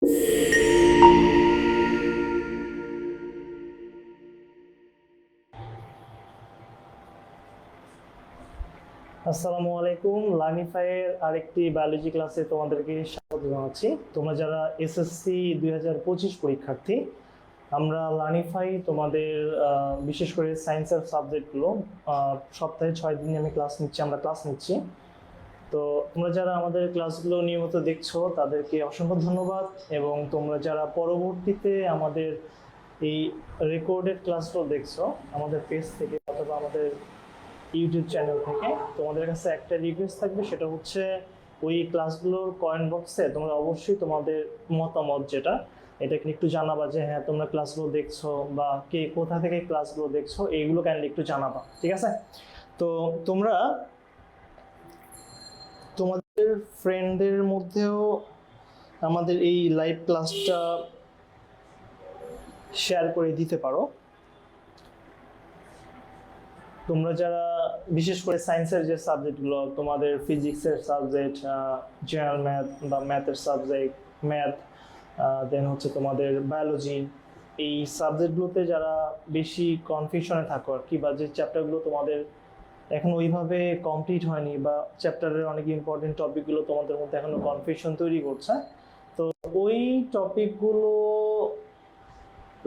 আসসালামু আলাইকুম। লার্নিফাইয়ের আরেকটি বায়োলজি ক্লাসে তোমাদেরকে স্বাগত জানাচ্ছি। তোমরা যারা এসএসসি 2025 পরীক্ষার্থী, আমরা লার্নিফাই তোমাদের বিশেষ করে সায়েন্সের সাবজেক্টগুলো সপ্তাহে 6 দিন আমরা ক্লাস নিচ্ছি। তো তোমরা যারা আমাদের ক্লাসগুলো নিয়মিত দেখছো তাদেরকে অসংখ্য ধন্যবাদ, এবং তোমরা যারা পরবর্তীতে আমাদের এই রেকর্ডেড ক্লাসগুলো দেখছো আমাদের পেজ থেকে অথবা আমাদের ইউটিউব চ্যানেল থেকে, তোমাদের কাছে একটা রিকোয়েস্ট থাকবে, সেটা হচ্ছে ওই ক্লাসগুলোর কমেন্ট বক্সে তোমরা অবশ্যই তোমাদের মতামত যেটা এটাকে একটু জানাবা, যে হ্যাঁ তোমরা ক্লাসগুলো দেখছো বা কে কোথা থেকে ক্লাসগুলো দেখছো, এইগুলো কাইন্ডলি একটু জানাবা, ঠিক আছে? তো তোমরা তোমাদের ফ্রেন্ডদের মধ্যেও আমাদের এই লাইভ ক্লাসটা শেয়ার করে দিতে পারো। তোমরা যারা বিশেষ করে সায়েন্সের যে সাবজেক্টগুলো, তোমাদের ফিজিক্সের সাবজেক্ট, জেনারেল ম্যাথ বা ম্যাথের সাবজেক্ট, ম্যাথ, দেন হচ্ছে তোমাদের বায়োলজি, এই সাবজেক্টগুলোতে যারা বেশি কনফিউশনে থাকো আর কি, বা যে চ্যাপ্টারগুলো তোমাদের এখন ওইভাবে কমপ্লিট হয়নি, বা চ্যাপ্টারের অনেক ইম্পর্টেন্ট টপিকগুলো তোমাদের মধ্যে এখনো কনফিউশন তৈরি করছে, তো ওই টপিকগুলো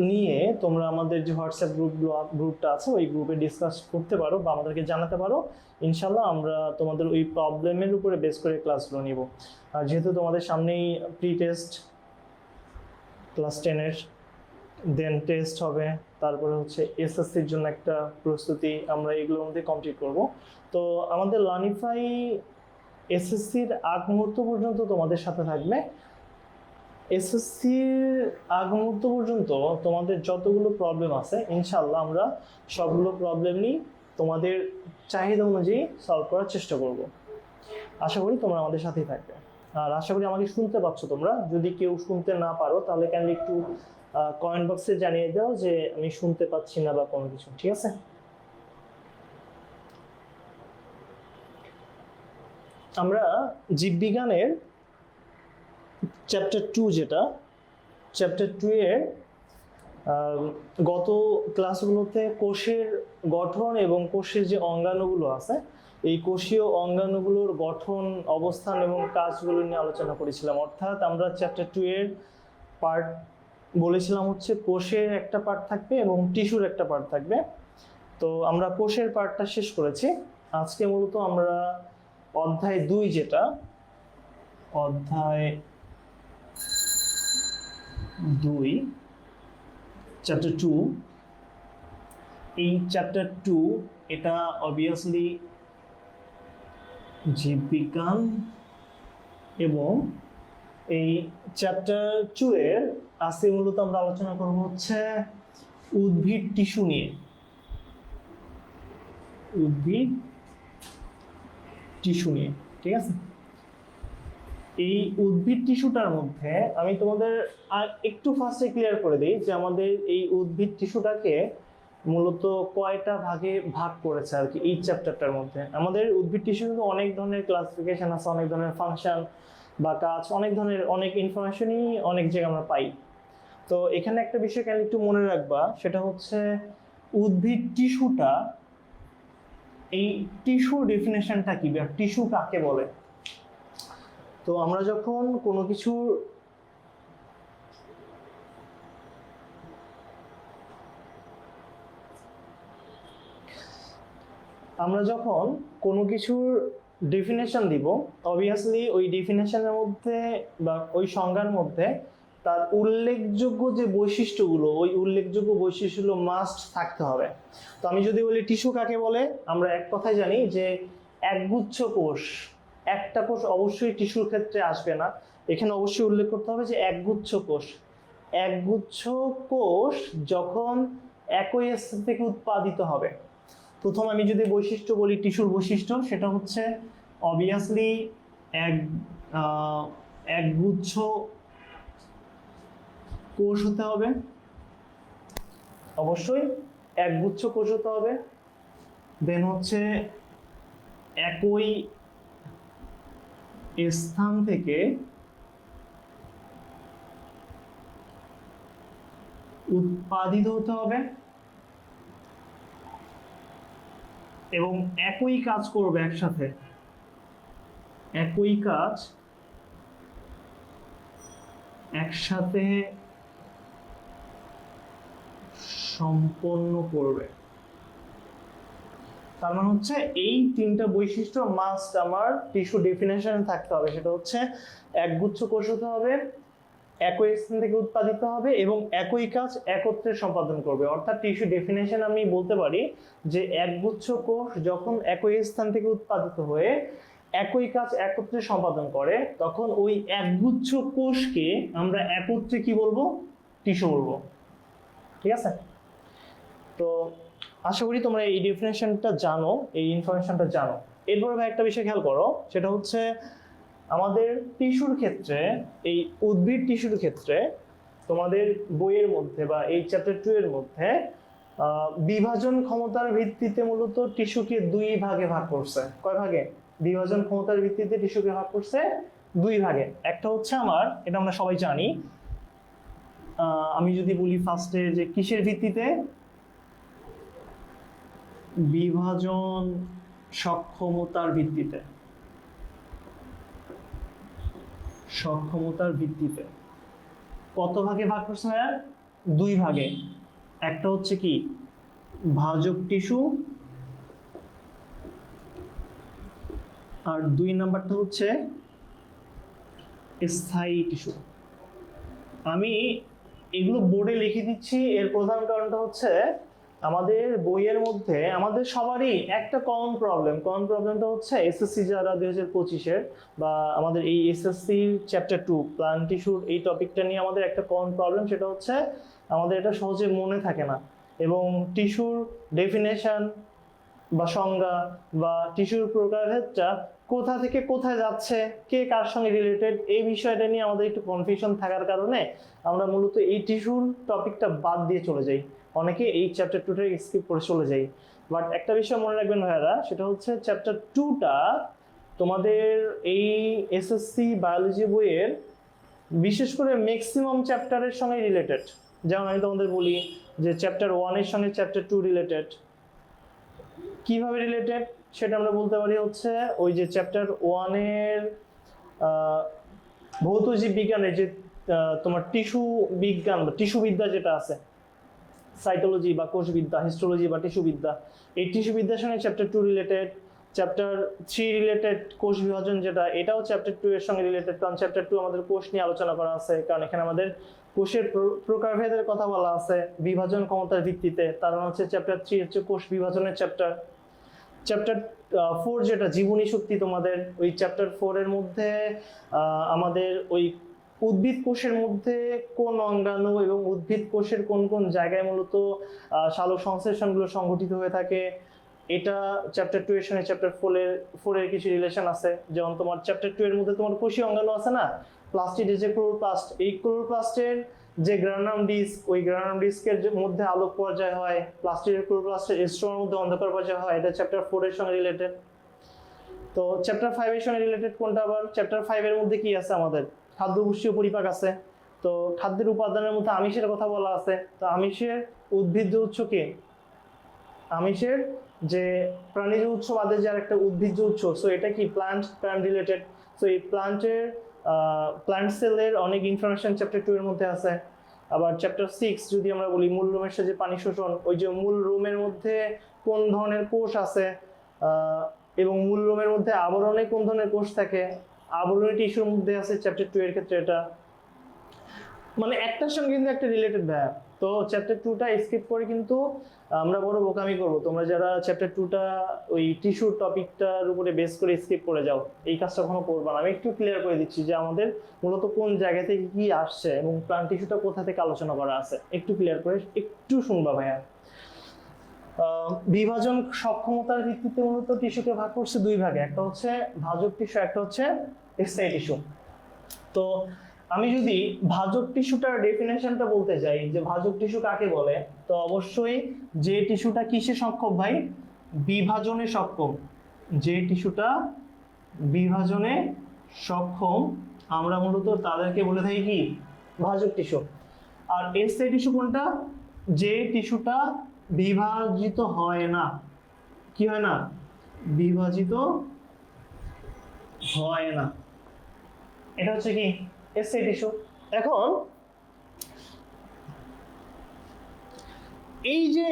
নিয়ে তোমরা আমাদের যে হোয়াটসঅ্যাপ গ্রুপটা আছে ওই গ্রুপে ডিসকাস করতে পারো বা আমাদেরকে জানাতে পারো। ইনশাল্লাহ আমরা তোমাদের ওই প্রবলেমের উপরে বেস করে ক্লাসগুলো নিব। আর যেহেতু তোমাদের সামনেই প্রি টেস্ট ক্লাস 10-এর, দেন টেস্ট হবে, তারপরে হচ্ছে এসএসসির জন্য একটা প্রস্তুতি, আমরা এগুলোর মধ্যে কমপ্লিট করব। তো আমাদের লার্নিফাই এসএসসির আগ মুহূর্ত পর্যন্ত তোমাদের সাথে থাকবে। এসএসসির আগ মুহূর্ত পর্যন্ত তোমাদের যতগুলো প্রবলেম আছে ইনশাল্লাহ আমরা সবগুলো প্রবলেমই তোমাদের চাহিদা অনুযায়ী সলভ করার চেষ্টা করব। আশা করি তোমরা আমাদের সাথেই থাকবে, আর আশা করি আমাকে শুনতে পাচ্ছ। তোমরা যদি কেউ শুনতে না পারো তাহলে কাইন্ডলি একটু কমেন্ট বক্সে জানিয়ে দাও যে আমি শুনতে পাচ্ছি না বা কোনো কিছু, ঠিক আছে? আমরা জীববিজ্ঞানের চ্যাপ্টার 2 যেটা, চ্যাপ্টার 2 এর গত ক্লাসগুলোতে কোষের গঠন এবং কোষের যে অঙ্গাণুগুলো আছে, এই কোষীয় অঙ্গাণুগুলোর গঠন, অবস্থান এবং কাজগুলো নিয়ে আলোচনা করেছিলাম। অর্থাৎ আমরা চ্যাপ্টার 2 এর পার্ট বলেছিলাম হচ্ছে কোষের একটা পার্ট থাকবে এবং টিস্যুর একটা পার্ট থাকবে। তো আমরা কোষের পার্টটা শেষ করেছি। আজকে মূলত আমরা অধ্যায় 2 যেটা, অধ্যায় 2 চ্যাপ্টার 2, এই চ্যাপ্টার 2 এটা অবভিয়াসলি জীববিজ্ঞান, এবং এই চ্যাপ্টার 2 এর আজকে মূলত আমরা আলোচনা করব হচ্ছে উদ্ভিদ টিস্যু নিয়ে। উদ্ভিদ টিস্যু নিয়ে, ঠিক আছে? এই উদ্ভিদ টিস্যুটার মধ্যে আমি তোমাদের একটু ফার্স্টে ক্লিয়ার করে দিই যে আমাদের এই উদ্ভিদ টিস্যুটাকে মূলত কয়টা ভাগে ভাগ করেছে আর কি এই চ্যাপ্টারটার মধ্যে। আমাদের উদ্ভিদ টিস্যু কিন্তু অনেক ধরনের ক্লাসিফিকেশন আছে, অনেক ধরনের ফাংশন বা কাজ, অনেক ধরনের অনেক ইনফরমেশনই অনেক জায়গায় আমরা পাই। তো এখানে একটা বিষয় কেন একটু মনে রাখবা, সেটা হচ্ছে উদ্ভিদ টিস্যুটা, এই টিস্যু ডেফিনেশনটা কি বা টিস্যু কাকে বলে। তো আমরা যখন কোনো কিছুর ডেফিনেশন দিব, অবভিয়াসলি ওই ডেফিনেশনের মধ্যে বা ওই সংজ্ঞার মধ্যে তার উল্লেখযোগ্য যে বৈশিষ্ট্যগুলো, ওই উল্লেখযোগ্য বৈশিষ্ট্যগুলো মাস্ট থাকতে হবে। তো আমি যদি বলি টিস্যু কাকে বলে, আমরা এক কথাই জানি যে একগুচ্ছ কোষ, একটা কোষ অবশ্যই টিস্যুর ক্ষেত্রে আসবে না, এখানে অবশ্যই উল্লেখ করতে হবে যে একগুচ্ছ কোষ। একগুচ্ছ কোষ যখন একই স্থান থেকে উৎপাদিত হবে। প্রথম আমি যদি বৈশিষ্ট্য বলি, টিস্যুর বৈশিষ্ট্য, সেটা হচ্ছে অবভিয়াসলি একগুচ্ছ কোষ হতে হবে, অবশ্যই একগুচ্ছ কোষ হতে হবে। দেন হচ্ছে একই স্থান থেকে উৎপাদিত হতে হবে এবং একই কাজ করবে একসাথে, একই কাজ একসাথে সম্পন্ন করবে। তার মানে হচ্ছে এই তিনটা বৈশিষ্ট্য মাস্ট আমার টিস্যু ডেফিনেশনে থাকতে হবে। সেটা হচ্ছে একগুচ্ছ কোষ হতে হবে, একই স্থান থেকে উৎপাদিত হবে এবং একই কাজ একত্রে সম্পাদন করবে। অর্থাৎ টিস্যু ডেফিনেশন আমি বলতে পারি যে একগুচ্ছ কোষ যখন একই স্থান থেকে উৎপাদিত হয়ে একই কাজ একত্রে সম্পাদন করে, তখন ওই একগুচ্ছ কোষকে আমরা একত্রে কি বলবো? টিস্যু বলবো। ঠিক আছে? তো আশা করি তোমরা এই ডেফিনেশনটা জানো, এই ইনফরমেশনটা জানো। এরপরে ভাই একটা বিষয় খেয়াল করো, সেটা হচ্ছে আমাদের টিস্যুর ক্ষেত্রে, এই উদ্ভিদ টিস্যুর ক্ষেত্রে তোমাদের বইয়ের মধ্যে বা এই চ্যাপ্টার 2 এর মধ্যে বিভাজন ক্ষমতার ভিত্তিতে মূলত টিস্যুকে দুই ভাগে ভাগ করছে। কয় ভাগে? বিভাজন ক্ষমতার ভিত্তিতে টিস্যুকে ভাগ করছে দুই ভাগে। একটা হচ্ছে আমার, এটা আমরা সবাই জানি, আমি যদি বলি ফার্স্টে যে কিসের ভিত্তিতে? বিভাজন সক্ষমতার ভিত্তিতে। সক্ষমতার ভিত্তিতে কত ভাগে ভাগ করছে? দুই ভাগে। একটা হচ্ছে কি ভাজক টিস্যু, আর দুই নাম্বারটা হচ্ছে স্থায়ী টিস্যু। আমি এগুলো বোর্ডে লিখে দিচ্ছি, এর প্রধান কারণটা হচ্ছে আমাদের বইয়ের মধ্যে আমাদের সবারই একটা কমন প্রবলেমটা হচ্ছে এসএসসি যারা 2025-এর বা আমাদের এই এসএসসি চ্যাপ্টার 2 প্লান্ট টিস্যুর এই টপিকটা নিয়ে আমাদের একটা কমন প্রবলেম, সেটা হচ্ছে আমাদের এটা সহজে মনে থাকে না। এবং টিস্যুর ডেফিনেশন বা সংজ্ঞা বা টিস্যুর প্রকারভেদটা কোথা থেকে কোথায় যাচ্ছে, কে কার সঙ্গে রিলেটেড, এই বিষয়টা নিয়ে আমাদের একটু কনফিউশন থাকার কারণে আমরা মূলত এই টিস্যুর টপিকটা বাদ দিয়ে চলে যাই। অনেকে এই চ্যাপ্টার 2টা স্কিপ করে চলে যাই। বাট একটা বিষয় মনে রাখবেন ভাইয়ারা, সেটা হচ্ছে চ্যাপ্টার 2টা তোমাদের এই এসএসসি বায়োলজি বইয়ের বিশেষ করে ম্যাক্সিমাম চ্যাপ্টারের সঙ্গে রিলেটেড। যেমন আমি তোমাদের বলি যে চ্যাপ্টার 1 এর সঙ্গে চ্যাপ্টার 2 রিলেটেড। কিভাবে রিলেটেড সেটা আমরা বলতে পারি হচ্ছে ওই যে চ্যাপ্টার 1 এর ভৌত জীব বিজ্ঞানের যে তোমার টিস্যু বিজ্ঞান বা টিস্যুবিদ্যা যেটা আছে, সাইটোলজি বা কোষবিদ্যা, হিস্টোলজি বা টিস্যুবিদ্যা, এই টিস্যুবিদ্যার সঙ্গে চ্যাপ্টার 2 রিলেটেড। চ্যাপ্টার 3 রিলেটেড কোষ বিভাজন যেটা, এটাও চ্যাপ্টার 2 এর সঙ্গে রিলেটেড, কারণ চ্যাপ্টার 2 আমাদের কোষ নিয়ে আলোচনা করা আছে, কারণ এখানে আমাদের কোষের প্রকারভেদের কথা বলা আছে বিভাজন ক্ষমতার ভিত্তিতে। তার মানে হচ্ছে চ্যাপ্টার 3 হচ্ছে কোষ বিভাজনের চ্যাপ্টার। চ্যাপ্টার 4 যেটা জীবনী শক্তি, তোমাদের ওই চ্যাপ্টার 4 এর মধ্যে আমাদের ওই উদ্ভিদ কোষের মধ্যে কোন অঙ্গাণু এবং উদ্ভিদ কোষের কোন কোন জায়গায় মূলত সালোক সংশ্লেষণগুলো সংঘটিত হয়ে থাকে, এটা চ্যাপ্টার 2 এর সঙ্গে চ্যাপ্টার 4 এর কিছু রিলেশন আছে। যেমন তোমার চ্যাপ্টার 2 এর মধ্যে তোমার কোষীয় অঙ্গাণু আছে না, প্লাস্টিডের যে ক্লোরোপ্লাস্ট, এই ক্লোরোপ্লাস্টের যে গ্রানাম ডিস্ক, ওই গ্রানাম ডিস্কের মধ্যে আলোক পর্যায় হয়, প্লাস্টিডের ক্লোরোপ্লাস্টের স্ট্রোমার মধ্যে অন্ধকার পর্যায় হয়, এটা চ্যাপ্টার 4 এর সঙ্গে রিলেটেড। তো চ্যাপ্টার 5 এর সঙ্গে রিলেটেড কোনটা? আবার চ্যাপ্টার 5 এর মধ্যে কি আছে? আমাদের খাদ্য পুষ্টি পরিপাক আছে। তো খাদ্যের উপাদানের মধ্যে আমিষের কথা বলা আছে। তো আমিষের উদ্ভিজ্জ উৎস কি? আমিষের যে প্রাণীজ উৎস বাদে যার একটা উদ্ভিজ্জ উৎস, সো এটা কি প্লান্ট রিলেটেড। সো এই প্লান্ট সেলের অনেক ইনফরমেশন চ্যাপ্টার 2 এর মধ্যে আছে। আবার চ্যাপ্টার 6 যদি আমরা বলি মূল রোমের সাথে পানি শোষণ, ওই যে মূল রোমের মধ্যে কোন ধরনের কোষ আছে এবং মূল রোমের মধ্যে আবরণে কোন ধরনের কোষ থাকে, আবরণী টিস্যুর মধ্যে আছে চ্যাপ্টার 2 এর ক্ষেত্রে। এটা মানে একটার সঙ্গে কিন্তু একটা রিলেটেড ভাব। তো চ্যাপ্টার 2টা স্কিপ করে কিন্তু আমরা বড় বোকামি করব, তোমরা যারা চ্যাপ্টার 2টা ওই টিস্যুর টপিকটার উপরে বেস করে স্কিপ করে যাও, এই কাজটা কখনো করবা না। আমি একটু ক্লিয়ার করে দিচ্ছি যে আমাদের মূলত কোন জায়গা থেকে কি আসছে এবং প্লান্ট টিস্যুটা কোথা থেকে আলোচনা করা আছে, একটু ক্লিয়ার করে একটু শুনবা ভাইয়া। বিভাজন সক্ষমতার ভিত্তিতে মূলত টিস্যুকে ভাগ করছে দুই ভাগে, একটা হচ্ছে ভাজক টিস্যু, একটা হচ্ছে স্থায়ী টিস্যু। তো আমি যদি ভাজক টিস্যুটার ডেফিনেশনটা বলতে যাই যে ভাজক টিস্যু কাকে বলে, তো অবশ্যই যে টিস্যুটা কিসে সক্ষম ভাই? বিভাজনে সক্ষম। যে টিস্যুটা বিভাজনে সক্ষম আমরা মূলত তাদেরকে বলে থাকি কি? ভাজক টিস্যু। আর এস্থায়ী টিস্যু কোনটা? যে টিস্যুটা বিভাজিত হয় না। কি হয় না? বিভাজিত হয় না, এটা হচ্ছে কি এস্থায়ী টিস্যু। এখন এই যে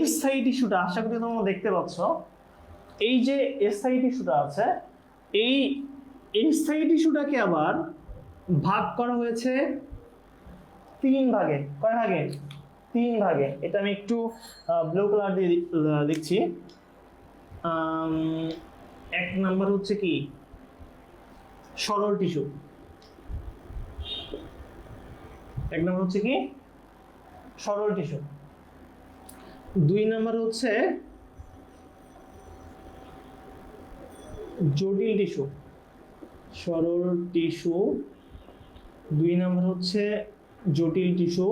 এস্থায়ী টিস্যুটা, আশা করি তোমরা দেখতে পাচ্ছ, এই যে এস্থায়ী টিস্যুটা আছে, এই এস্থায়ী টিস্যুটাকে আবার ভাগ করা হয়েছে 3 ভাগে। কয় ভাগে? 3 ভাগে। এটা আমি একটু ব্লু কালার দিয়ে লিখছি। 1 নাম্বার হচ্ছে কি সরল টিস্যু। 1 নাম্বার হচ্ছে কি সরল টিস্যু। 2 নাম্বার হচ্ছে জটিল টিস্যু। সরল টিস্যু। 2 নাম্বার হচ্ছে জটিল টিস্যু।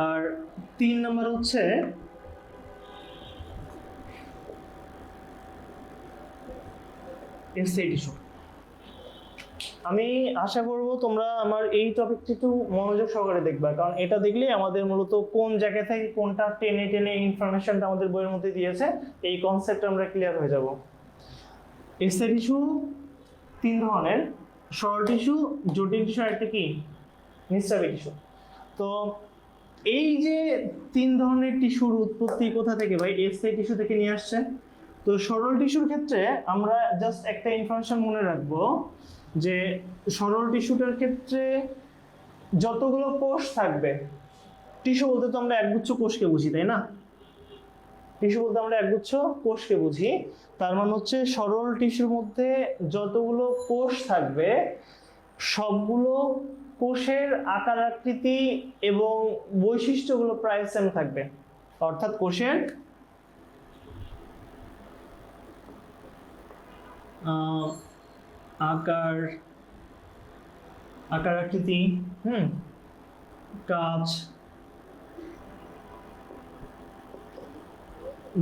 আর 3 নাম্বার হচ্ছে এস্থায়ী টিস্যু। আমি আশা করব তোমরা আমার এই টপিকটি একটু মনোযোগ সহকারে দেখবা, কারণ এটা দেখলে আমাদের মূলত কোন জায়গা থেকে কোনটা টেনে টেনে ইনফরমেশনটা আমাদের বইয়ের মধ্যে দিয়েছে এই কনসেপ্ট আমরা ক্লিয়ার হয়ে যাব। এস্থায়ী টিস্যু 3 ধরনের, সরল টিস্যু, জটিল টিস্যু, আর একটা কি নিঃস্রাবী টিস্যু। তো এই যে 3 ধরনের টিস্যুর উৎপত্তি কোথা থেকে ভাই? এস্থায়ী টিস্যু থেকে নিয়ে আসছে। তো সরল টিস্যুর ক্ষেত্রে আমরা জাস্ট একটা ইনফরমেশন মনে রাখবো যে সরল টিস্যুটার ক্ষেত্রে যতগুলো কোষ থাকবে, টিস্যু বলতে তো আমরা একগুচ্ছ কোষকে বুঝি, তাই না? টিস্যু বলতে আমরা একগুচ্ছ কোষকে বুঝি। তার মানে হচ্ছে সরল টিস্যুর মধ্যে যতগুলো কোষ থাকবে সবগুলো কোষের আকার আকৃতি এবং বৈশিষ্ট্যগুলো প্রায় সেম থাকবে। অর্থাৎ কোষের আকার আকৃতি, কাজ,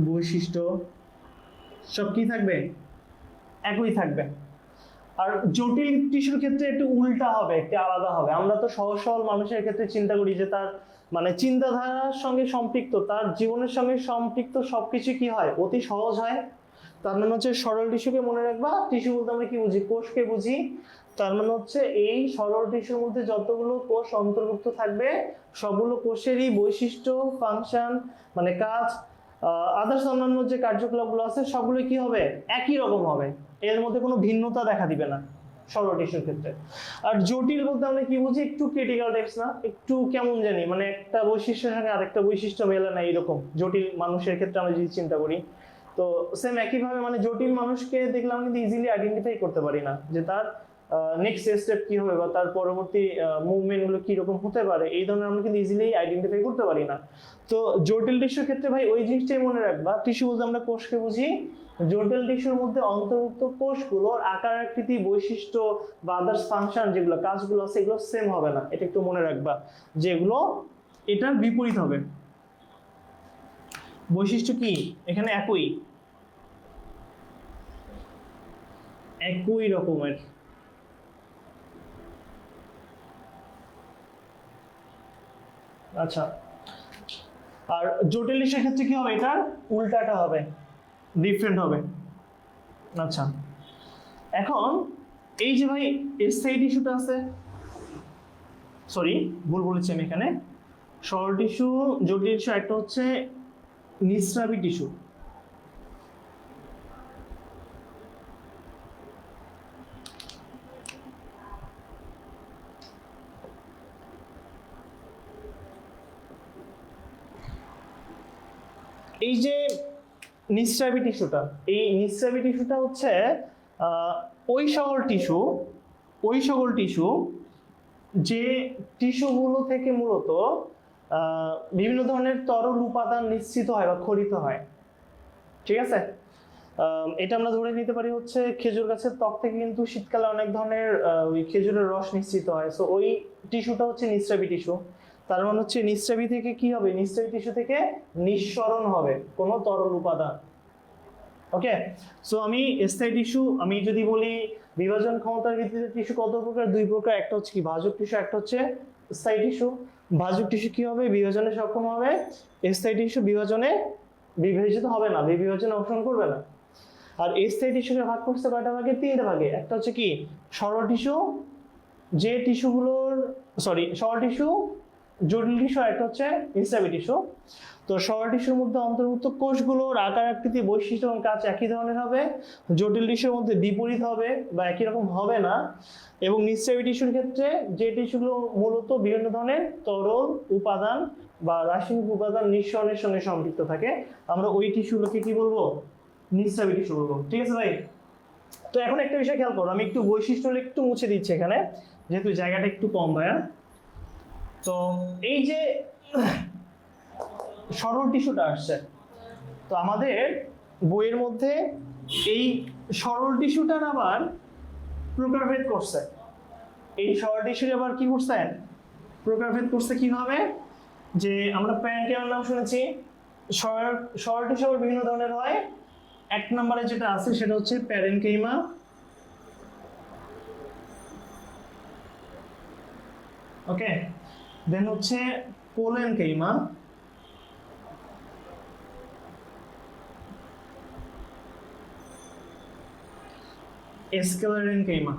বৈশিষ্ট্য সব কি থাকবে? একই থাকবে। আর জটিল টিস্যুর ক্ষেত্রে একটু উল্টা হবে, একটু আলাদা হবে। আমরা তো সহজ সরল মানুষের ক্ষেত্রে চিন্তা করি যে তার মানে চিন্তাধারার সঙ্গে সম্পৃক্ত, তার জীবনের সঙ্গে সম্পৃক্ত সবকিছু কি হয়? অতি সহজ হয়। তার মানে হচ্ছে সরল টিস্যুকে মনে রাখবা, টিস্যু বলতে আমরা কি বুঝি? কোষকে বুঝি। তার মানে হচ্ছে এই সরল টিস্যুর মধ্যে যতগুলো কোষ অন্তর্ভুক্ত থাকবে সবগুলো কোষেরই বৈশিষ্ট্য, ফাংশন মানে কাজ, আদার্স অন্যান্য যে কার্যকলাপগুলো আছে সবগুলো কি হবে? একই রকম হবে, এর মধ্যে কোনো ভিন্নতা দেখা দিবে না সরল টিস্যুর ক্ষেত্রে। আর জটিল বলতে আমরা কি বুঝি? একটু ক্রিটিক্যাল টাইপস না, একটু কেমন জানি মানে একটা বৈশিষ্ট্যের সঙ্গে আরেকটা বৈশিষ্ট্য মেলে না, এইরকম জটিল মানুষের ক্ষেত্রে আমরা যদি চিন্তা করি। তো সেম একইভাবে মানে জটিল মানুষকে দেখলে আমরা কিন্তু ইজিলি আইডেন্টিফাই করতে পারি না যে তার নেক্সট স্টেপ কি হবে বা তার পরবর্তী মুভমেন্ট গুলো কিরকম হতে পারে, এই ধরনের আমরা কিন্তু ইজিলি আইডেন্টিফাই করতে পারি না। তো জটিল টিস্যুর ক্ষেত্রে ভাই ওই জিনিসটাই মনে রাখবা, টিস্যু বলতে আমরা কোষকে বুঝি। জটিল টিস্যুর মধ্যে অন্তর্ভুক্ত কোষগুলোর আকার আকৃতি, বৈশিষ্ট্য বা আদার্স ফাংশন যেগুলো কাজগুলো আছে এগুলো সেম হবে না, এটা একটু মনে রাখবা যেগুলো এটার বিপরীত হবে। বৈশিষ্ট্য কি? এখানে একই রকমের। আচ্ছা, আর জটিল টিস্যুর ক্ষেত্রে কি হবে? এটার উল্টাটা হবে, ডিফারেন্ট হবে। আচ্ছা, এখন এই যে ভাই এস্থায়ী টিস্যুটা আছে, সরি ভুল বলেছি আমি এখানে, সরল টিস্যু, জটিল টিস্যু, একটা হচ্ছে নিঃস্রাবী টিস্যু। এই যে নিঃস্রাবী টিস্যুটা, এই নিঃস্রাবী টিস্যুটা হচ্ছে ওই সকল টিস্যু যে টিস্যুগুলো থেকে মূলত বিভিন্ন ধরনের তরল উপাদান নিঃসৃত হয় বা ক্ষরিত হয়। ঠিক আছে, এটা আমরা ধরে নিতে পারি হচ্ছে খেজুর গাছের ত্বক থেকে কিন্তু শীতকালে অনেক ধরনের ওই খেজুরের রস নিঃসৃত হয়। সো ওই টিস্যুটা হচ্ছে নিঃস্রাবী টিস্যু। তার মানে হচ্ছে নিঃস্রাবী থেকে কি হবে? নিঃস্রাবী টিস্যু থেকে নিঃসরণ হবে কোনো তরল উপাদান। ওকে, সো আমি স্থায়ী টিস্যু, আমি যদি বলি বিভাজন ক্ষমতার ভিত্তিতে টিস্যু কত প্রকার? 2 প্রকার। একটা হচ্ছে কি ভাজক টিস্যু, একটা হচ্ছে স্থায়ী টিস্যু। ভাজক টিস্যু কি হবে? বিভাজনে সক্ষম হবে। স্থায়ী টিস্যু বিভাজনে বিভাজিত হবে না, বিভাজনে অংশগ্রহণ করবে না। আর স্থায়ী টিস্যুকে ভাগ করছে কয়টা ভাগে? 3টে ভাগে। একটা হচ্ছে কি সরল টিস্যু, যে টিস্যুগুলোর সরল টিস্যু, জটিল টিস্যু, একটা হচ্ছে ইনস্টাবল টিস্যু। তো সরল টিস্যুর মধ্যে অন্তর্ভুক্ত কোষগুলোর আকার আকৃতি বৈশিষ্ট্য এবং কাজ একই ধরনের হবে। জটিল টিস্যুর মধ্যে বিপরীত হবে বা একই রকম হবে না। এবং নিঃস্রাবী টিস্যুর ক্ষেত্রে যে টিস্যুগুলো মূলত বিভিন্ন ধরনের তরল উপাদান বা রাসায়নিক উপাদান নিঃসরণের সঙ্গে সম্পৃক্ত থাকে, আমরা ওই টিস্যুগুলোকে কি বলবো? নিঃস্রাবী টিস্যু বলবো। ঠিক আছে ভাই? তো এখন একটা বিষয় খেয়াল করো, আমি একটু বৈশিষ্ট্য একটু মুছে দিচ্ছি এখানে, যেহেতু জায়গাটা একটু কম ভাইয়া। তো এই যে সরল টিস্যুটা আসছে, তো আমাদের বইয়ের মধ্যে এই সরল টিস্যুটার আবার প্রকারভেদ করছে। এই সরল টিস্যুর আবার কি করছে? প্রকারভেদ করছে কিভাবে? যে আমরা প্যারেনকিমার নাম শুনেছি। সরল টিস্যু আবার বিভিন্ন ধরনের হয়। 1 নম্বরে যেটা আছে সেটা হচ্ছে প্যারেনকিমা। ওকে, দেন হচ্ছে কোলেনকিমা, স্ক্লেরেনকিমা।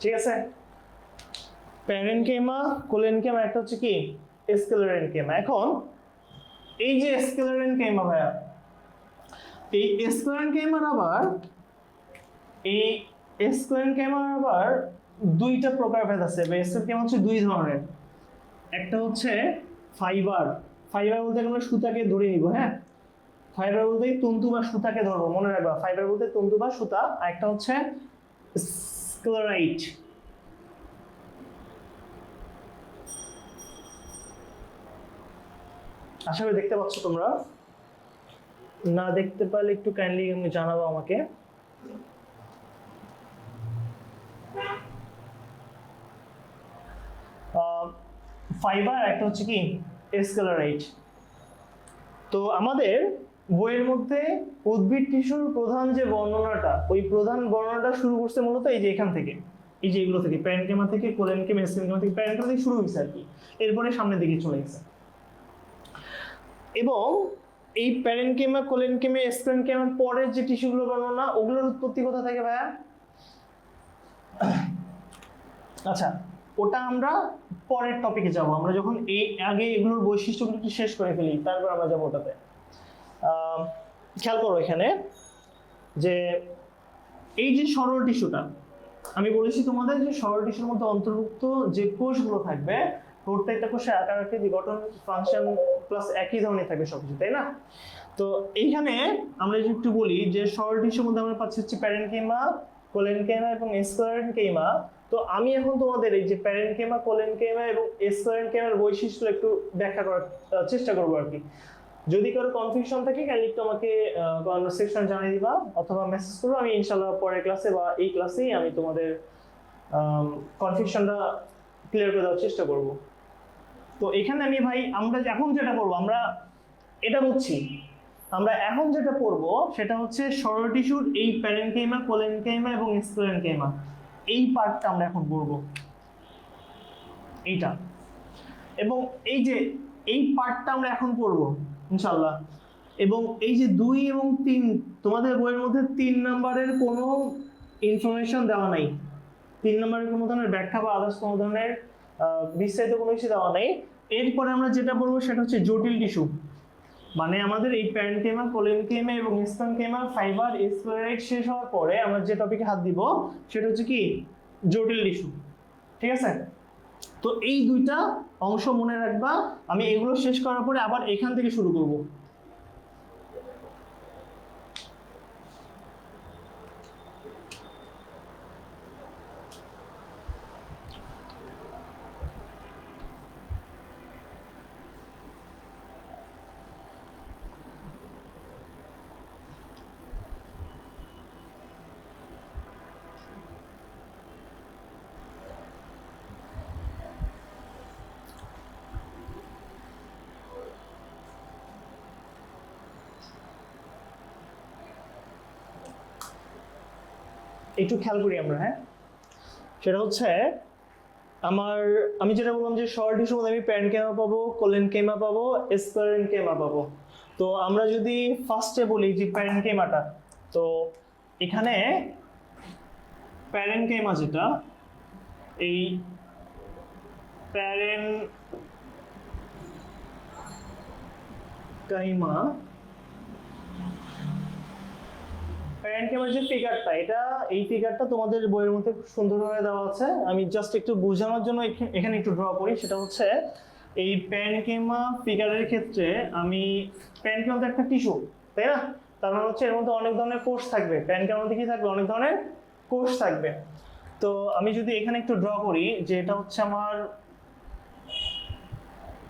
ঠিক আছে, প্যারেনকিমা, কোলেনকিমা, একটা হচ্ছে কি স্ক্লেরেনকিমা। এখন এই যে স্ক্লেরেনকিমা ভাইয়া, এই স্ক্লেরেনকিমার আবার এই স্ক্লেরেনকিমার আবার 2টা প্রকারভেদ আছে। স্ক্লেরেনকিমা হচ্ছে 2 ধরনের। একটা হচ্ছে ফাইবার। ফাইবার বলতে আমরা সুতাকে ধরে নিব, হ্যাঁ। ফাইবার বলতে তন্তু বা সুতাকে ধরবো, মনে রাখবা। ফাইবার বলতে তন্তু বা সুতা। আর একটা হচ্ছে স্ক্লেরাইট। আশা করি দেখতে পাচ্ছ তোমরা। না দেখতে পারলে একটু কাইন্ডলি জানাবো আমাকে। ফাইবার, একটা হচ্ছে কি স্ক্লেরাইট। তো আমাদের বইয়ের মধ্যে উদ্ভিদ টিস্যুর প্রধান যে বর্ণনাটা, ওই প্রধান বর্ণনাটা শুরু করছে মূলত এই যে এখান থেকে, এই যে এগুলো থেকে, প্যারেনকিমা থেকে, কোলেনকিমা, স্ক্লেরেনকিমা থেকে। প্যারেনকিমা থেকে শুরু হয়েছে আর কি, এরপরে সামনের দিকে চলে গেছে। এবং এই প্যারেনকিমা, কোলেনকিমা, স্ক্লেরেনকিমার পরের যে টিস্যুগুলো বর্ণনা, ওগুলোর উৎপত্তি কোথা থেকে ভাইয়া? আচ্ছা, ওটা আমরা পরের টপিকে যাব। আমরা যখন এই আগে এগুলোর বৈশিষ্ট্যগুলো একটু শেষ করে ফেলি, তারপর আমরা যাবো ওটাতে। খেয়াল করো এখানে যে এই যে সরল টিস্যুটা, আমি বলেছি তোমাদের যে সরল টিস্যুর মধ্যে অন্তর্ভুক্ত যে কোষগুলো থাকবে, প্রত্যেকটা কোষের আকার আকৃতি গঠন ফাংশন প্লাস একই ধরনের থাকবে সবকিছু, তাই না? তো এইখানে আমরা যদি একটু বলি যে সরল টিস্যুর মধ্যে আমরা পাচ্ছি হচ্ছে প্যারেনকিমা, কোলেনকিমা এবং স্ক্লেরেনকিমা। তো আমি এখন তোমাদের এই যে প্যারেনকিমা, কোলেনকিমা এবং স্ক্লেরেনকিমার বৈশিষ্ট্য একটু ব্যাখ্যা করার চেষ্টা করবো আর কি। যদি কারো কনফিউশন থাকে কাইন্ডলি একটু আমাকে কমেন্ট সেকশন জানিয়ে দিবা, অথবা মেসেজ করো। আমি ইনশাআল্লাহ পরের ক্লাসে বা এই ক্লাসেই আমি তোমাদের কনফিউশনটা ক্লিয়ার করে দেওয়ার চেষ্টা করব। তো এখানে আমি ভাই, আমরা এখন যেটা করবো, আমরা এটা বুঝছি, আমরা এখন যেটা পড়বো সেটা হচ্ছে সরল টিস্যুর এই প্যারেনকিমা, কোলেনকিমা এবং স্ক্লেরেনকিমা, এই পার্টটা আমরা এখন পড়বো, এইটা। এবং এই যে এই পার্টটা আমরা এখন পড়বো ইনশাআল্লাহ। এবং এই যে 2 এবং 3, তোমাদের বইয়ের মধ্যে 3 নম্বরের কোনো ইনফরমেশন দেওয়া নাই। 3 নম্বরের কোনো ধরনের ব্যাখ্যা বা আদার্স কোনো ধরনের বিস্তারিত কোনো কিছু দেওয়া নাই। এরপরে আমরা যেটা পড়বো সেটা হচ্ছে জটিল টিস্যু। মানে আমাদের এই প্যারেনকিমা, কোলেনকিমা এবং স্ক্লেরেনকিমা, ফাইবার, স্ক্লেরাইট শেষ হওয়ার পরে আমরা যে টপিকে হাত দিব সেটা হচ্ছে কি জটিল টিস্যু। ঠিক আছে? তো এই 2টা অংশ মনে রাখবা। আমি এগুলো শেষ করার পরে আবার এখান থেকে শুরু করব। একটু খেয়াল করি আমরা, হ্যাঁ। সেটা হচ্ছে আমি যেটা বললাম যে শর্ট টিস্যুর মধ্যে আমি প্যারেনকেমা পাবো, কোলেনকেমা পাবো, স্পারেনকেমা পাবো। তো আমরা যদি ফার্স্টে বলি যে প্যারেনকেমাটা, তো এখানে প্যারেনকেমা যেটা, এই প্যারেনকাইমা প্যারেনকেমার যে ফিগারটা, এই ফিগারটা তোমাদের বইয়ের মধ্যে খুব সুন্দরভাবে দেওয়া আছে। আমি জাস্ট একটু বোঝানোর জন্য এখানে একটু ড্র করি। সেটা হচ্ছে এই প্যারেনকেমা ফিগারের ক্ষেত্রে প্যারেনকেমা তো একটা টিস্যু, তাই না? তার মানে হচ্ছে এর মধ্যে অনেক ধরনের কোষ থাকবে। প্যারেনকেমার মধ্যে কি থাকবে? অনেক ধরনের কোষ থাকবে। তো আমি যদি এখানে একটু ড্র করি যে এটা হচ্ছে আমার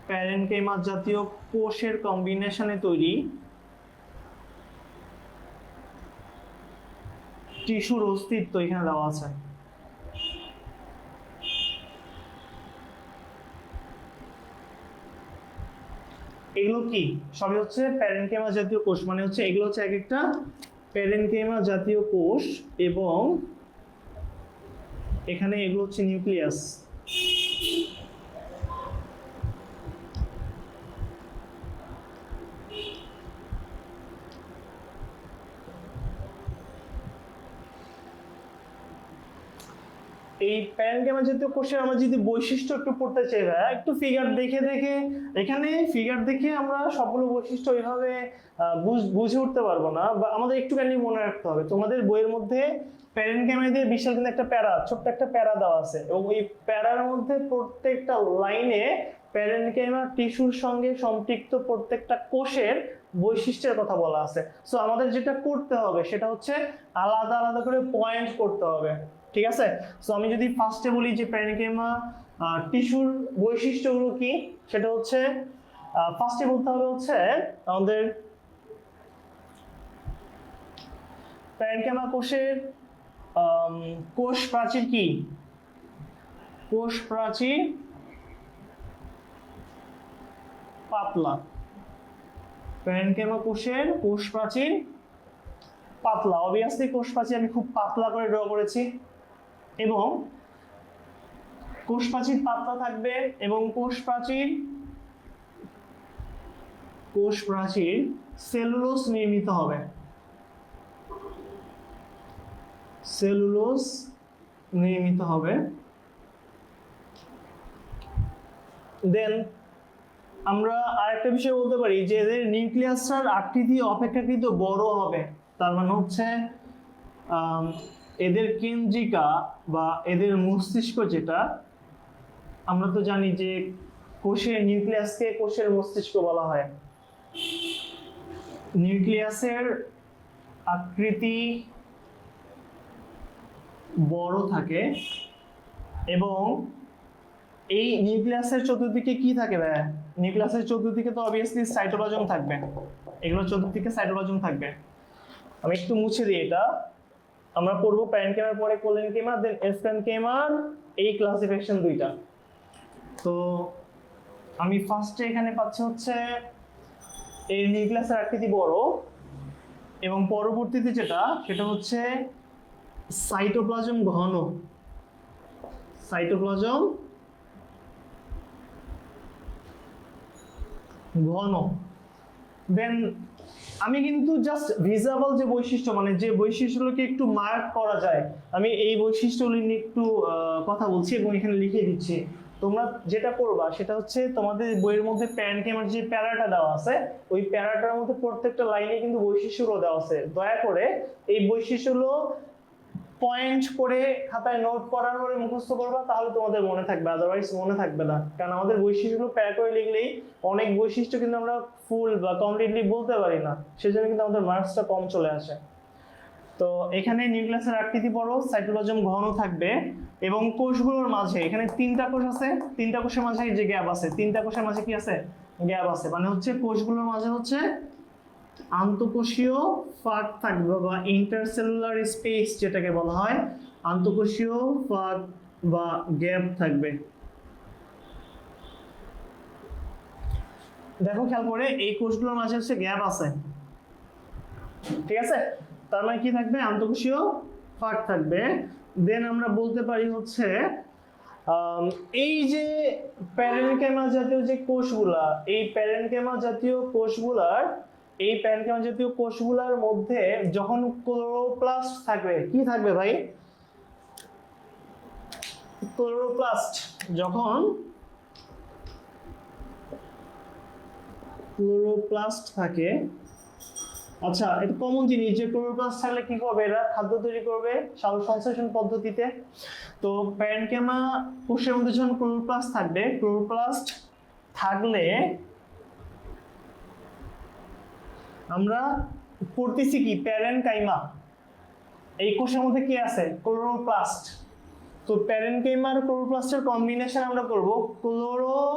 প্যারেনকেমা জাতীয় কোষের কম্বিনেশনে তৈরি টিস্যুর অস্তিত্ব এখানে দেওয়া আছে। এগুলো কি? সবই হচ্ছে প্যারেনকেমা জাতীয় কোষ, মানে হচ্ছে এগুলো হচ্ছে এক একটা প্যারেনকেমা জাতীয় কোষ, এবং এখানে এগুলো হচ্ছে নিউক্লিয়াস। এই প্যারেনকেমা জাতীয় কোষের আমরা যদি বৈশিষ্ট্য একটু পড়তে চাই, ভাই একটু ফিগার দেখে এখানে ফিগার দেখে আমরা সবগুলো বৈশিষ্ট্য এইভাবে বুঝে উঠতে পারবো না, বা আমাদের একটুখানি মনে রাখতে হবে। তোমাদের বইয়ের মধ্যে প্যারেনকেমা দিয়ে বিশাল কিন্তু একটা ছোট্ট একটা প্যারা দেওয়া আছে, এবং এই প্যারার মধ্যে প্রত্যেকটা লাইনে প্যারেনকেমা টিস্যুর সঙ্গে সম্পৃক্ত প্রত্যেকটা কোষের বৈশিষ্ট্যের কথা বলা আছে। সো আমাদের যেটা করতে হবে সেটা হচ্ছে আলাদা আলাদা করে পয়েন্ট করতে হবে, ঠিক আছে? সো আমি যদি ফার্স্টে বলি যে প্যারেনকেমা টিস্যুর বৈশিষ্ট্যগুলো কি, সেটা হচ্ছে ফার্স্টে বলতে হবে হচ্ছে আমাদের প্যারেনকেমা কোষের কোষ প্রাচীর কি? কোষ প্রাচীর পাতলা। প্যারেনকেমা কোষের কোষ প্রাচীর পাতলা। অবভিয়াসলি কোষ প্রাচীর আমি খুব পাতলা করে ড্র করেছি, এবং কোষ প্রাচীর পাতলা থাকবে, এবং কোষ প্রাচীর সেলুলোজ নির্মিত হবে। দেন আমরা আরেকটা বিষয় বলতে পারি যে এদের নিউক্লিয়াসটার আকৃতি অপেক্ষাকৃত বড় হবে। তার মানে হচ্ছে এদের কেন্দ্রিকা বা এদের মস্তিষ্ক, যেটা আমরা তো জানি যে কোষের নিউক্লিয়াসকে কোষের মস্তিষ্ক বলা হয়। নিউক্লিয়াসের আকৃতি বড় থাকে, এবং এই নিউক্লিয়াসের চতুর্দিকে কি থাকে ভাই? নিউক্লিয়াসের চতুর্দিকে তো অবভিয়াসলি সাইটোপ্লাজম থাকবে। এগুলো চতুর্দিকে সাইটোপ্লাজম থাকবে। আমি একটু মুছে দিই এটা। আমরা পড়বো প্যারেনকেমার পরে কোলেনকেমা, দেন এসপ্যানকেমার এই ক্লাসিফিকেশন দুইটা। তো আমি ফার্স্টে এখানে পাচ্ছি হচ্ছে এই নিউক্লিয়াসের আকৃতি বড়, এবং পরবর্তীতে সেটা হচ্ছে সাইটোপ্লাজম ঘন। দেন আমি কিন্তু জাস্ট ভিজিবল যে বৈশিষ্ট্য, মানে যে বৈশিষ্ট্যগুলোকে একটু মার্ক করা যায়, আমি এই বৈশিষ্ট্যগুলি নিয়ে একটু কথা বলছি এবং এখানে লিখে দিচ্ছি। তোমরা যেটা করবা সেটা হচ্ছে তোমাদের বইয়ের মধ্যে প্যারেনকেমার যে প্যারাটা দেওয়া আছে, ওই প্যারাটার মধ্যে প্রত্যেকটা লাইনে কিন্তু বৈশিষ্ট্যগুলো দেওয়া আছে। দয়া করে এই বৈশিষ্ট্যগুলো পয়েন্ট করে খাতায় নোট করার পরে মুখস্থ করবা, তাহলে তোমাদের মনে থাকবে, আদারওয়াইজ মনে থাকবে না। কারণ আমাদের বৈশিষ্ট্যগুলো প্যারা করে লিখলেই অনেক বৈশিষ্ট্য কিন্তু আমরা ফুল বা কমপ্লিটলি বলতে পারি না, সেজন্য কিন্তু আমাদের মার্কসটা কম চলে আসে। তো এখানে নিউক্লিয়াসের আকৃতি বড়, সাইটোপ্লাজম ঘন থাকবে, এবং কোষগুলোর মাঝে এখানে তিনটা কোষ আছে, তিনটা কোষের মাঝে যে গ্যাপ আছে, তিনটা কোষের মাঝে কি আছে? গ্যাপ আছে। মানে হচ্ছে কোষগুলোর মাঝে হচ্ছে আন্তঃকোষীয় ফাঁক থাকবে, বা ইন্টারসেলুলার স্পেস যেটাকে বলা হয়, আন্তঃকোষীয় ফাঁক বা গ্যাপ থাকবে। দেখো খেয়াল করে, এই কোষগুলোর মাঝে হচ্ছে গ্যাপ আছে, ঠিক আছে? তার মানে কি থাকবে? আন্তঃকোষীয় ফাঁক থাকবে। দেন আমরা বলতে পারি হচ্ছে এই যে প্যারেনকেমা জাতীয় যে কোষগুলা, এই প্যারেনকেমা জাতীয় কোষগুলার মধ্যে যখন ক্লোরোপ্লাস্ট থাকবে, কি থাকবে ভাই? ক্লোরোপ্লাস্ট। যখন ক্লোরোপ্লাস্ট থাকে, আচ্ছা এটা কমন জিনিস যে ক্লোরোপ্লাস্ট থাকলে কি করবে, এরা খাদ্য তৈরি করবে সালোক সংশ্লেষণ পদ্ধতিতে। তো প্যারেনকেমা কোষের মধ্যে যখন ক্লোরোপ্লাস্ট থাকবে, ক্লোরোপ্লাস্ট থাকলে আমরা পড়তেছি কি প্যারেনকাইমা, এই কোষের মধ্যে কি আছে? ক্লোরোপ্লাস্ট। তো প্যারেনকাইমা আর ক্লোরোপ্লাস্টের কম্বিনেশন আমরা করব ক্লোরোপ্লাস্টের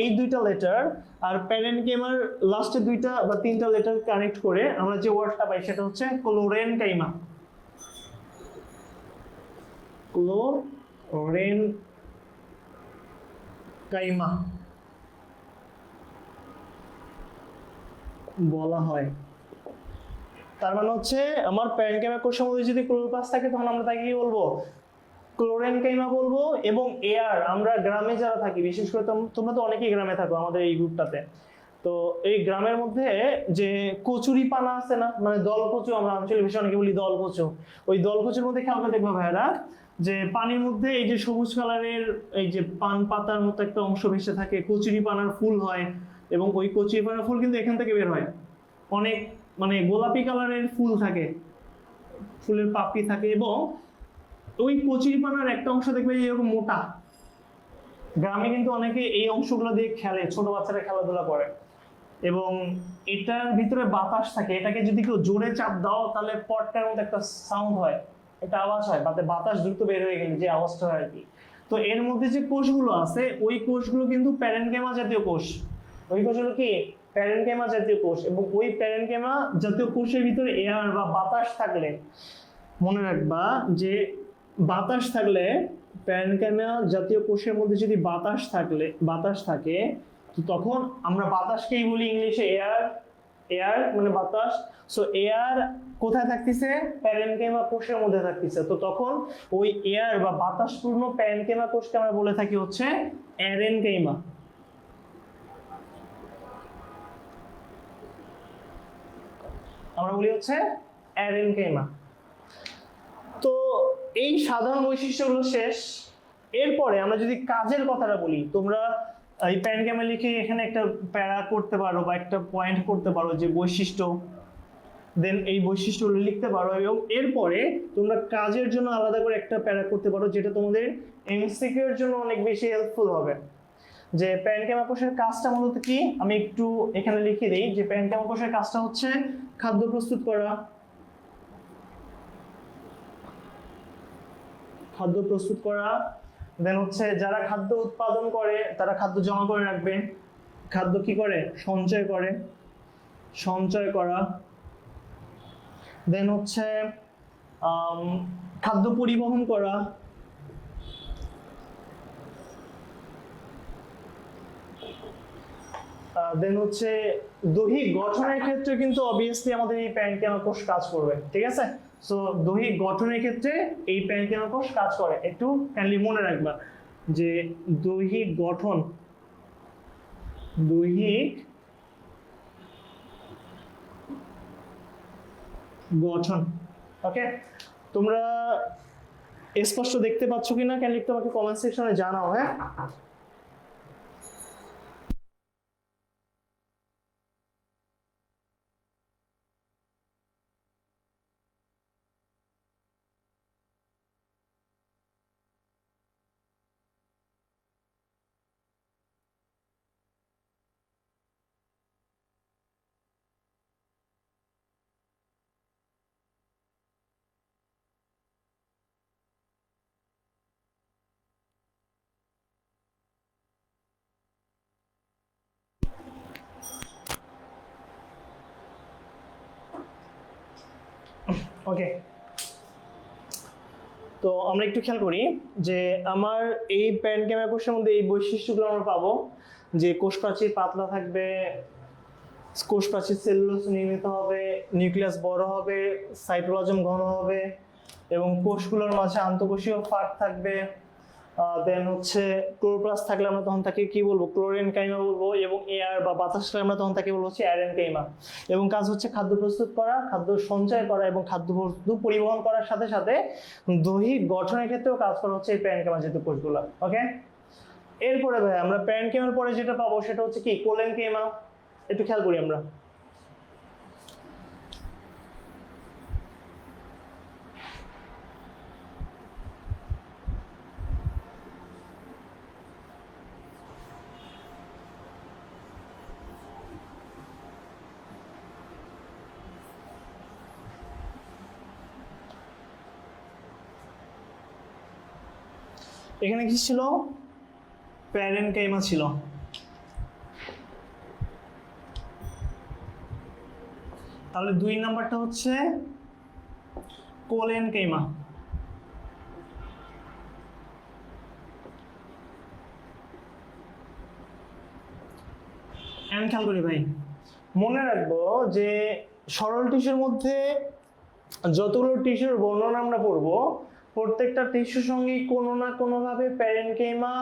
এই দুইটা লেটার আর প্যারেনকাইমার লাস্টে দুইটা বা তিনটা লেটার কানেক্ট করে আমরা যে ওয়ার্ডটা পাই সেটা হচ্ছে ক্লোরেনকাইমা। ক্লোরেনকাইমা বলা হয়। তার মানে হচ্ছে আমার প্যারেনকাইমা কোষের মধ্যে যদি ক্লোরোপ্লাস্ট থাকে তখন আমরা তাকে কি বলবো? ক্লোরেনকাইমা বলবো। এবং এয়ার, আমরা গ্রামে যারা থাকি, বিশেষ করে তোমরা তো অনেকেই গ্রামে থাকো আমাদের এই গ্রুপটাতে, তো এই গ্রামের মধ্যে যে কচুরি পানা আছে না, মানে দলকচু, আমরা আঞ্চলিক ভাষায় অনেকে বলি দলকচু, ওই দলকচুর মধ্যে খেয়াল করে দেখবো ভাইয়ারা যে পানির মধ্যে এই যে সবুজ কালারের এই যে পান পাতার মতো একটা অংশ ভেসে থাকে, কচুরি পানার ফুল হয়, এবং ওই কচুরি পানার ফুল কিন্তু এখান থেকে বের হয়, অনেক মানে গোলাপি কালারের ফুল থাকে, ফুলের পাপড়ি থাকে, এবং ওই কচুরিপানার একটা অংশ দেখবে এরকম মোটা। গ্রামে কিন্তু অনেকে এই অংশগুলো দিয়ে খেলে, ছোট বাচ্চারা খেলাধুলা করে, এবং এটার ভিতরে বাতাস থাকে, এটাকে যদি কেউ জোরে চাপ দাও তাহলে পটকার মতো একটা সাউন্ড হয়, একটা আওয়াজ হয়, তাতে বাতাস দ্রুত বের হয়ে গেলে যে আওয়াজটা হয় আর কি। তো এর মধ্যে যে কোষগুলো আছে ওই কোষগুলো কিন্তু প্যারেনকেমা জাতীয় কোষ। ওই কোষগুলো কি? প্যারেনকেমা জাতীয় কোষ। এবং ওই প্যারেনকেমা জাতীয় কোষের ভিতরে এয়ার বা বাতাস থাকলে, মনে রাখবা যে বাতাস থাকলে, প্যারেনকাইমা জাতীয় কোষের মধ্যে যদি বাতাস থাকে, তো তখন আমরা বাতাসকেই বলি ইংলিশে এয়ার মানে বাতাস। সো এয়ার কোথায় থাকতেছে? প্যারেনকাইমা কোষের মধ্যে থাকতেছে। তো তখন ওই এয়ার বা বাতাসপূর্ণ প্যারেনকাইমা কোষকে আমরা বলে থাকি হচ্ছে অ্যারেনকাইমা। আমরা বলি হচ্ছে অ্যারেনকাইমা। তো এই সাধারণ বৈশিষ্ট্যগুলো শেষ। এরপরে আমরা যদি কাজের কথাটা বলি, তোমরা এই প্যারেনকাইমা লিখে এখানে একটা প্যারা করতে পারো বা একটা পয়েন্ট করতে পারো যে বৈশিষ্ট্য, দেন এই বৈশিষ্ট্যগুলো লিখতে পারো, এবং এরপরে তোমরা কাজের জন্য আলাদা করে একটা প্যারা করতে পারো, যেটা তোমাদের এমসিকিউ এর জন্য অনেক বেশি হেল্পফুল হবে। যে প্যারেনকাইমা কোষের কাজটা মূলত কি, আমি একটু এখানে লিখে দিই যে প্যারেনকাইমা কোষের কাজটা হচ্ছে খাদ্য প্রস্তুত করা, দেন হচ্ছে যারা খাদ্য উৎপাদন করে তারা খাদ্য জমা করে রাখবে, খাদ্য কি করে? সঞ্চয় করা, দেন হচ্ছে খাদ্য পরিবহন করা, দেন হচ্ছে দৈহিক গঠনের ক্ষেত্রে কিন্তু অবভিয়াসলি আমাদের এই প্যারেনকাইমা কোষ কাজ করবে, ঠিক আছে? সো দৈহিক গঠনের ক্ষেত্রে এই প্যারেনকাইমা কোষ কাজ করে, একটু কাইন্ডলি মনে রাখবা যে দৈহিক গঠন, ওকে? তোমরা স্পষ্ট দেখতে পাচ্ছ কিনা কাইন্ডলি তোমাকে কমেন্ট সেকশনে জানাও, হ্যাঁ? ওকে, তো আমরা একটু খেয়াল করি যে আমার এই প্যারেনকাইমা কোষের মধ্যে এই বৈশিষ্ট্যগুলো আমরা পাবো যে কোষ প্রাচীর পাতলা থাকবে, কোষ প্রাচীর সেলুলোজ নির্মিত হবে, নিউক্লিয়াস বড় হবে, সাইটোপ্লাজম ঘন হবে এবং কোষগুলোর মাঝে আন্তঃকোষীয় ফাঁক থাকবে। দেন হচ্ছে ক্লোরোপ্লাস্ট থাকলে আমরা তখন তাকে কি বলবো, ক্লোরেনকাইমা বলবো, এবং এয়ার বা বাতাস থাকলে আমরা তখন তাকে বলবো হচ্ছে অ্যারেনকাইমা। এবং কাজ হচ্ছে খাদ্য প্রস্তুত করা, খাদ্য সঞ্চয় করা এবং খাদ্য বস্তু পরিবহন করার সাথে সাথে দৈহিক গঠনের ক্ষেত্রেও কাজ করা হচ্ছে এই প্যারেনকাইমা জাতীয় কোষগুলো। ওকে, এরপরে ভাই আমরা প্যারেনকাইমার পরে যেটা পাবো সেটা হচ্ছে কি, কোলেনকাইমা। একটু খেয়াল করি আমরা। এখানে কি ছিল, প্যারেনকাইমা ছিল। তাহলে 2 নাম্বারটা হচ্ছে কোলেনকাইমা। এখন খেয়াল করি ভাই, মনে রাখবো যে সরল টিস্যুর মধ্যে যতগুলো টিস্যুর বর্ণনা আমরা পড়বো, প্রত্যেকটা টিস্যুর সঙ্গে কোনো না কোনোভাবে প্যারেনকাইমা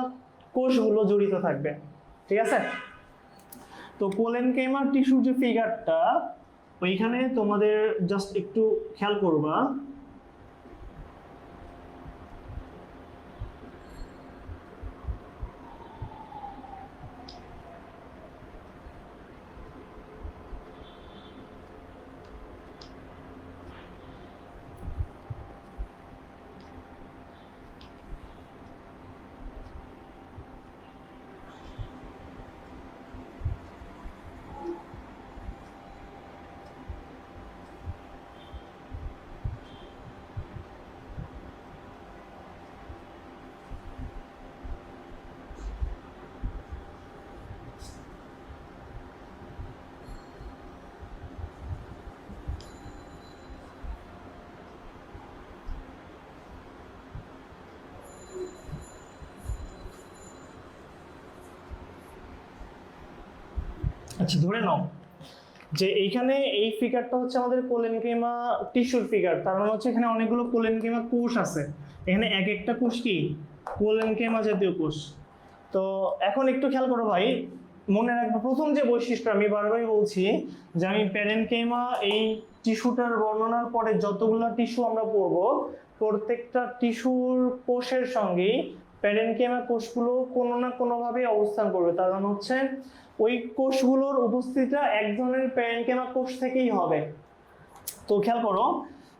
কোষগুলো জড়িত থাকবে। ঠিক আছে, তো কোলেনকাইমা টিস্যুর যে ফিগারটা, ওইখানে তোমাদের জাস্ট একটু খেয়াল করবা। আচ্ছা, ধরে নাও যে এইখানে এই ফিগারটা হচ্ছে আমাদের কোলেনকাইমা টিস্যুর ফিগার, তার মানে হচ্ছে এখানে অনেকগুলো কোলেনকাইমা কোষ আছে। এখানে এক একটা কোষ কি, কোলেনকাইমা জাতীয় কোষ। তো এখন একটু খেয়াল করো ভাই, মনে রাখবো প্রথম যে বৈশিষ্ট্য, আমি বারবারই বলছি যে আমি প্যারেনকাইমা এই টিস্যুটার বর্ণনার পরে যতগুলো টিস্যু আমরা পড়বো, প্রত্যেকটা টিস্যুর কোষের সঙ্গেই প্যারেনকাইমা কোষগুলো কোনো না কোনোভাবে অবস্থান করবে। তার কারণ হচ্ছে ওই কোষগুলোর উপস্থিতিটা এক ধরনের প্যারেনকাইমা কোষ থেকেই হবে। তো খেয়াল করো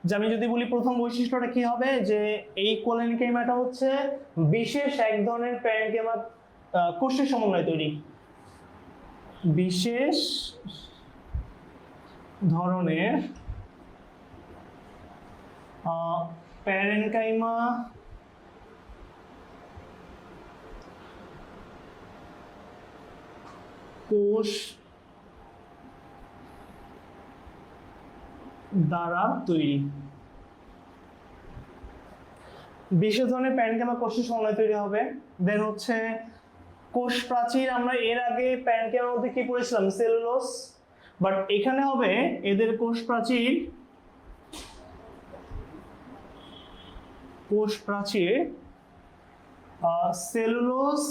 যে আমি যদি বলি প্রথম বৈশিষ্ট্যটা কি হবে, যে এই কোলেনকাইমাটা হচ্ছে বিশেষ এক ধরনের প্যারেনকাইমা কোষের সমন্বয়ে তৈরি। বিশেষ ধরনের প্যারেনকাইমা কোষ দ্বারা তৈরি। বিশেষ ধরনের প্যারেনকাইমা কোষের সমন্বয়ে তৈরি হবে। দেন হচ্ছে কোষ প্রাচীর, আমরা এর আগে প্যারেনকাইমার মধ্যে কি পড়েছিলাম, সেলুলোজ, বাট এখানে হবে এদের কোষ প্রাচীর, সেলুলোজ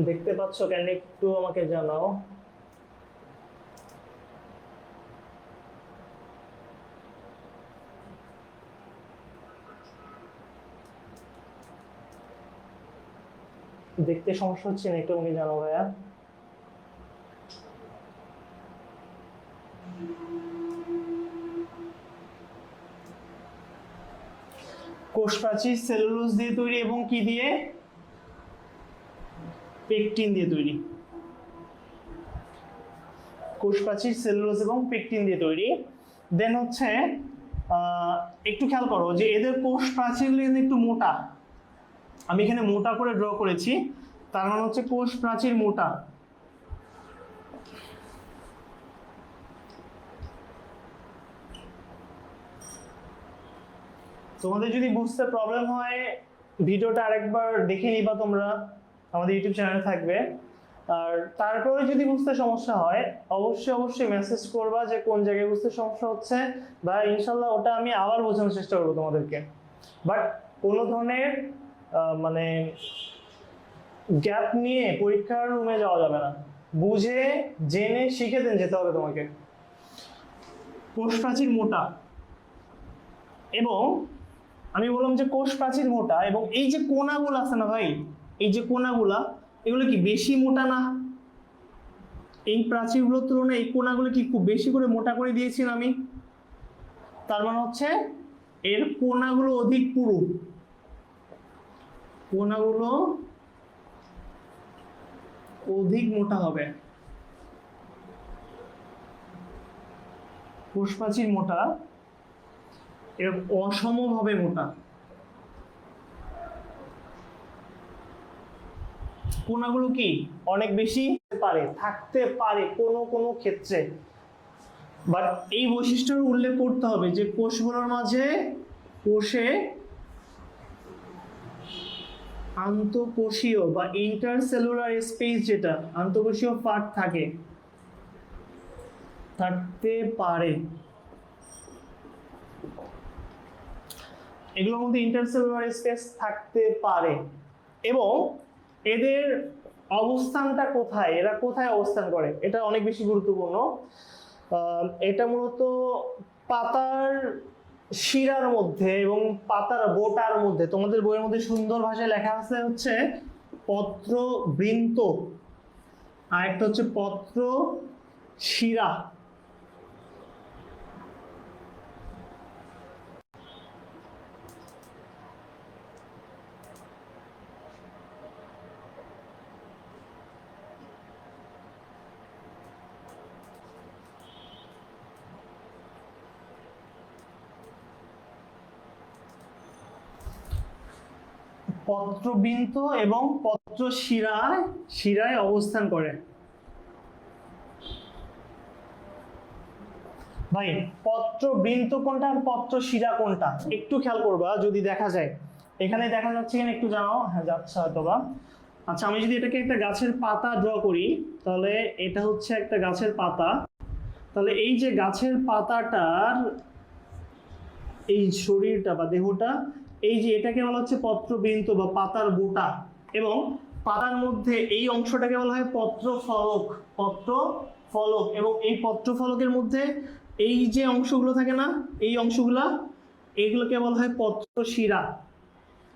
দেখতে পাচ্ছ কেন, একটু আমাকে জানাও। দেখতে সমস্যা হচ্ছে না, একটু আমাকে জানাও ভাইয়া। কোষ প্রাচীর সেলুলোজ দিয়ে তৈরি এবং কি দিয়ে, পেকটিন দিয়ে তৈরি। কোষ প্রাচীর সেলুলোজ এবং পেকটিন দিয়ে তৈরি। দেন হচ্ছে একটু খেয়াল করো যে এদের কোষ প্রাচীর কিন্তু একটু মোটা, আমি এখানে মোটা করে ড্র করেছি, তার মানে হচ্ছে কোষ প্রাচীর মোটা। তো তোমাদের যদি বুঝতে প্রবলেম হয় ভিডিওটা আরেকবার দেখে নিবা, তোমরা আমাদের ইউটিউব চ্যানেলে থাকবে। আর তারপরে যদি বুঝতে সমস্যা হয় অবশ্যই মেসেজ করবা যে কোন জায়গায় বুঝতে সমস্যা হচ্ছে, বা ইনশাল্লাহ ওটা আমি আবার বোঝানোর চেষ্টা করবো তোমাদেরকে। বাট কোনো ধরনের মানে গ্যাপ নিয়ে পরীক্ষার রুমে যাওয়া যাবে না, বুঝে জেনে শিখে দেন যেতে হবে তোমাকে। কোষ প্রাচীর মোটা, এবং আমি বললাম যে কোষ প্রাচীর মোটা, এবং এই যে কোনাগুলো আছে না ভাই, এই যে কোনাগুলা, এগুলো কি বেশি মোটা না? এই প্রাচীরগুলোর তুলনায় এই কোনাগুলো কি খুব বেশি করে মোটা করে দিয়েছি না আমি? তার মানে হচ্ছে এর কোনাগুলো অধিক পুরু, কোনাগুলো অধিক মোটা হবে। কোষ প্রাচীর মোটা, এর অসমভাবে মোটা। কোনাগুলো কি অনেক বেশি থাকতে পারে কোনো কোনো ক্ষেত্রে, বাট এই বৈশিষ্ট্যের উল্লেখ করতে হবে যে কোষগুলোর মাঝে কোষে আন্তঃকোষীয় বা ইন্টারসেলুলার স্পেস, যেটা আন্তঃকোষীয় ফাঁক থাকতে পারে, এগুলোর মধ্যে ইন্টারসেলুলার স্পেস থাকতে পারে। এবং এদের অবস্থানটা কোথায়, এরা কোথায় অবস্থান করে, এটা অনেক বেশি গুরুত্বপূর্ণ। এটা মূলত পাতার শিরার মধ্যে এবং পাতার বোটার মধ্যে। তোমাদের বইয়ের মধ্যে সুন্দর ভাষায় লেখা আছে হচ্ছে পত্রবৃন্ত, আর একটা হচ্ছে পত্র শিরা। পত্রবৃন্ত এবং পত্র শিরায় অবস্থান করে। ভাই পত্রবৃন্ত কোনটা আর পত্র শিরা কোনটা একটু খেয়াল করবা, যদি দেখা যায় এখানে দেখা যাচ্ছে কিনা একটু জানাও। হ্যাঁ যাচ্ছে হয়তোবা। আচ্ছা, আমি যদি এটাকে একটা গাছের পাতা ড্র করি, তাহলে এটা হচ্ছে একটা গাছের পাতা। তাহলে এই যে গাছের পাতাটার এই শরীরটা বা দেহটা, এই যে এটাকে বলা হচ্ছে পত্রবৃন্ত বা পাতার বোটা, এবং পাতার মধ্যে এই অংশটাকে বলা হয় পত্রফলক, এবং এই পত্রফলকের মধ্যে এই যে অংশগুলো থাকে না, এই এইগুলোকে বলা হয় পত্রশিরা।